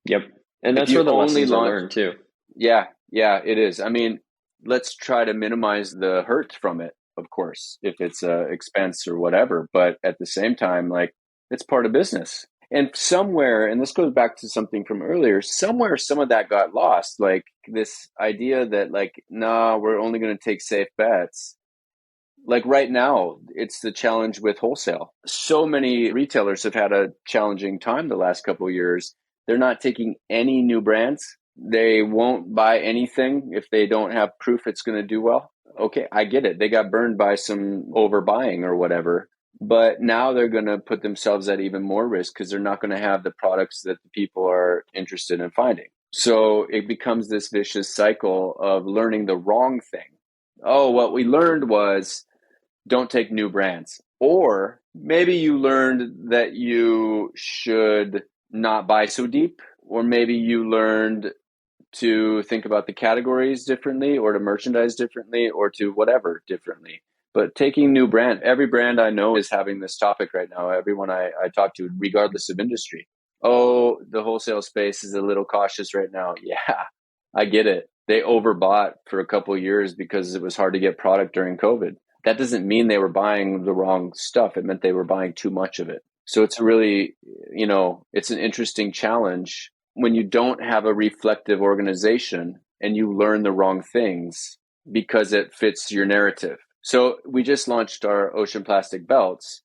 Yep. And that's where the lessons are learned too. Yeah, it is. I mean, let's try to minimize the hurt from it, of course, if it's an expense or whatever. But at the same time, like, it's part of business. And somewhere, and this goes back to something from earlier, somewhere some of that got lost. Like this idea that like, nah, we're only going to take safe bets. Like right now, it's the challenge with wholesale. So many retailers have had a challenging time the last couple of years. They're not taking any new brands. They won't buy anything if they don't have proof it's going to do well. Okay, I get it. They got burned by some overbuying or whatever. But now they're going to put themselves at even more risk because they're not going to have the products that the people are interested in finding. So it becomes this vicious cycle of learning the wrong thing. Oh, what we learned was don't take new brands. Or maybe you learned that you should not buy so deep. Or maybe you learned to think about the categories differently or to merchandise differently or to whatever differently. But taking new brand, every brand I know is having this topic right now. Everyone I talk to, regardless of industry. Oh, the wholesale space is a little cautious right now. Yeah, I get it. They overbought for a couple of years because it was hard to get product during COVID. That doesn't mean they were buying the wrong stuff. It meant they were buying too much of it. So it's really, it's an interesting challenge when you don't have a reflective organization and you learn the wrong things because it fits your narrative. So we just launched our ocean plastic belts.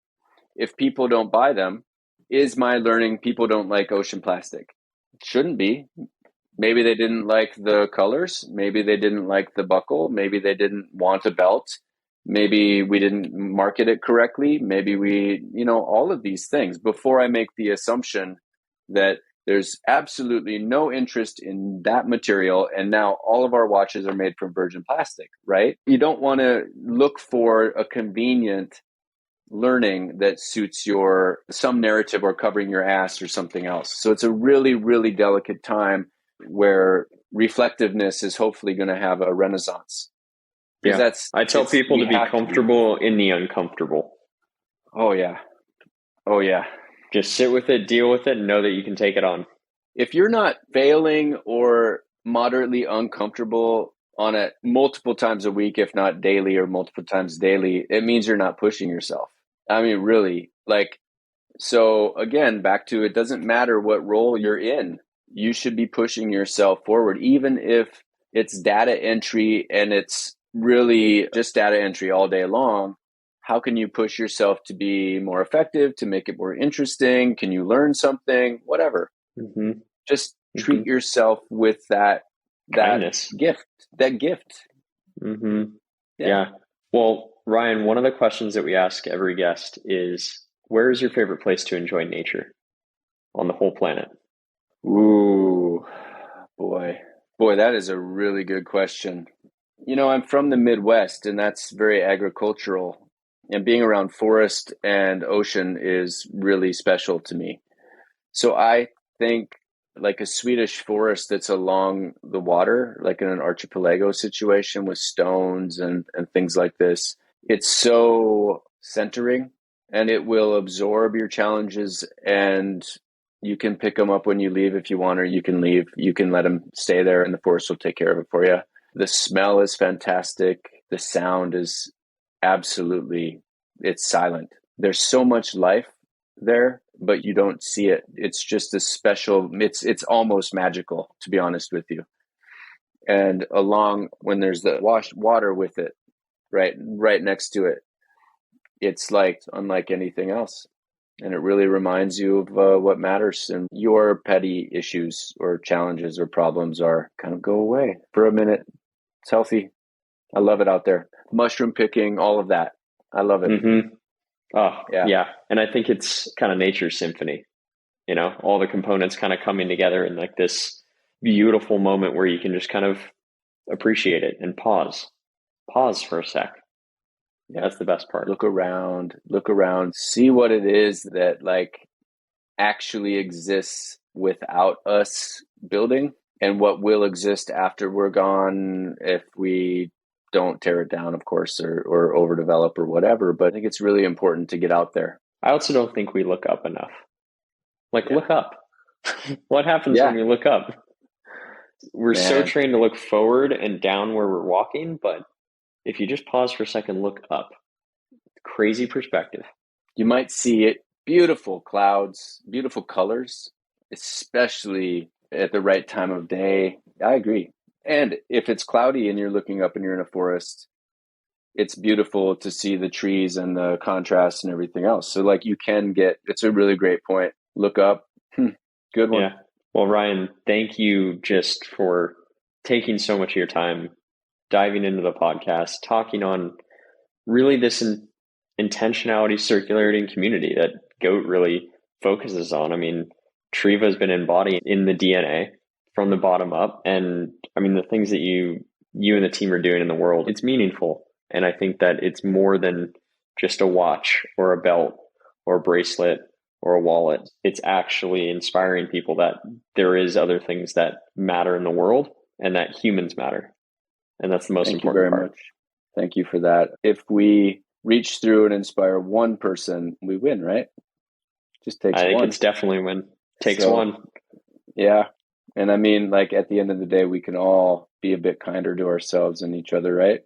If people don't buy them, is my learning people don't like ocean plastic? Shouldn't be. Maybe they didn't like the colors. Maybe they didn't like the buckle. Maybe they didn't want a belt. Maybe we didn't market it correctly. Maybe we, all of these things before I make the assumption that there's absolutely no interest in that material. And now all of our watches are made from virgin plastic, right? You don't want to look for a convenient learning that suits some narrative or covering your ass or something else. So it's a really, really delicate time where reflectiveness is hopefully going to have a renaissance. Yeah, I tell people to be comfortable in the uncomfortable. Oh, yeah. Just sit with it, deal with it, and know that you can take it on. If you're not failing or moderately uncomfortable on it multiple times a week, if not daily or multiple times daily, it means you're not pushing yourself. I mean, really, so again, back to it doesn't matter what role you're in. You should be pushing yourself forward, even if it's data entry and it's really just data entry all day long. How can you push yourself to be more effective, to make it more interesting? Can you learn something? Whatever. Mm-hmm. Just treat yourself with that kindness. gift. Mm-hmm. Yeah. Well, Ryan, one of the questions that we ask every guest is, where is your favorite place to enjoy nature on the whole planet? Ooh, boy, that is a really good question. I'm from the Midwest, and that's very agricultural. And being around forest and ocean is really special to me. So I think like a Swedish forest that's along the water, like in an archipelago situation with stones and things like this, it's so centering and it will absorb your challenges, and you can pick them up when you leave if you want, or you can leave. You can let them stay there and the forest will take care of it for you. The smell is fantastic. The sound is absolutely, it's silent. There's so much life there, but you don't see it. It's just a special, it's almost magical, to be honest with you. And when there's the water with it, right next to it, it's unlike anything else. And it really reminds you of what matters, and your petty issues or challenges or problems kind of go away for a minute. It's healthy. I love it out there. Mushroom picking, all of that. I love it. Mm-hmm. Oh, yeah. And I think it's kind of nature's symphony, all the components kind of coming together in like this beautiful moment where you can just kind of appreciate it and pause for a sec. Yeah, that's the best part. Look around, see what it is that like actually exists without us building, and what will exist after we're gone if we don't tear it down, of course, or overdevelop or whatever. But I think it's really important to get out there. I also don't think we look up enough. Look up. What happens when we look up? We're so trained to look forward and down where we're walking, but if you just pause for a second, look up. Crazy perspective. You might see it. Beautiful clouds, beautiful colors, especially at the right time of day. I agree. And if it's cloudy and you're looking up and you're in a forest, it's beautiful to see the trees and the contrast and everything else. So like it's a really great point. Look up. Good one. Yeah. Well, Ryan, thank you just for taking so much of your time, diving into the podcast, talking on really this intentionality, circularity, and community that GOAT really focuses on. I mean, Triwa has been embodied in the DNA from the bottom up. And I mean, the things that you and the team are doing in the world, it's meaningful. And I think that it's more than just a watch or a belt or a bracelet or a wallet. It's actually inspiring people that there is other things that matter in the world and that humans matter. And that's the most important part. Much. Thank you for that. If we reach through and inspire one person, we win, right? Just takes one. I think it's definitely win. Takes one. Yeah. And I mean, like at the end of the day, we can all be a bit kinder to ourselves and each other, right?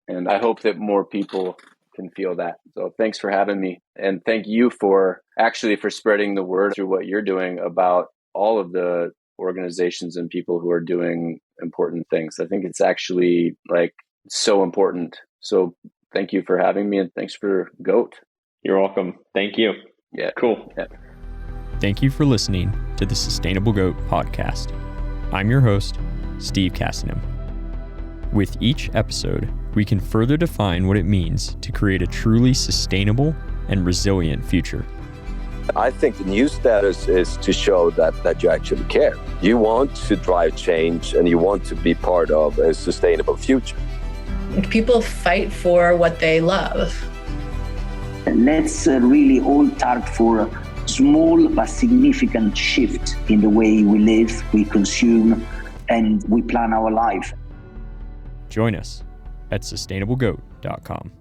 And I hope that more people can feel that. So thanks for having me. And thank you for spreading the word through what you're doing about all of the organizations and people who are doing important things. I think it's actually like so important. So thank you for having me, and thanks for GOAT. You're welcome. Thank you. Yeah. Cool. Yeah. Thank you for listening to the Sustainable GOAT podcast. I'm your host, Steve Castanham. With each episode, we can further define what it means to create a truly sustainable and resilient future. I think the new status is to show that you actually care. You want to drive change and you want to be part of a sustainable future. People fight for what they love. Let's really all target for a small but significant shift in the way we live, we consume, and we plan our life. Join us at sustainablegoat.com.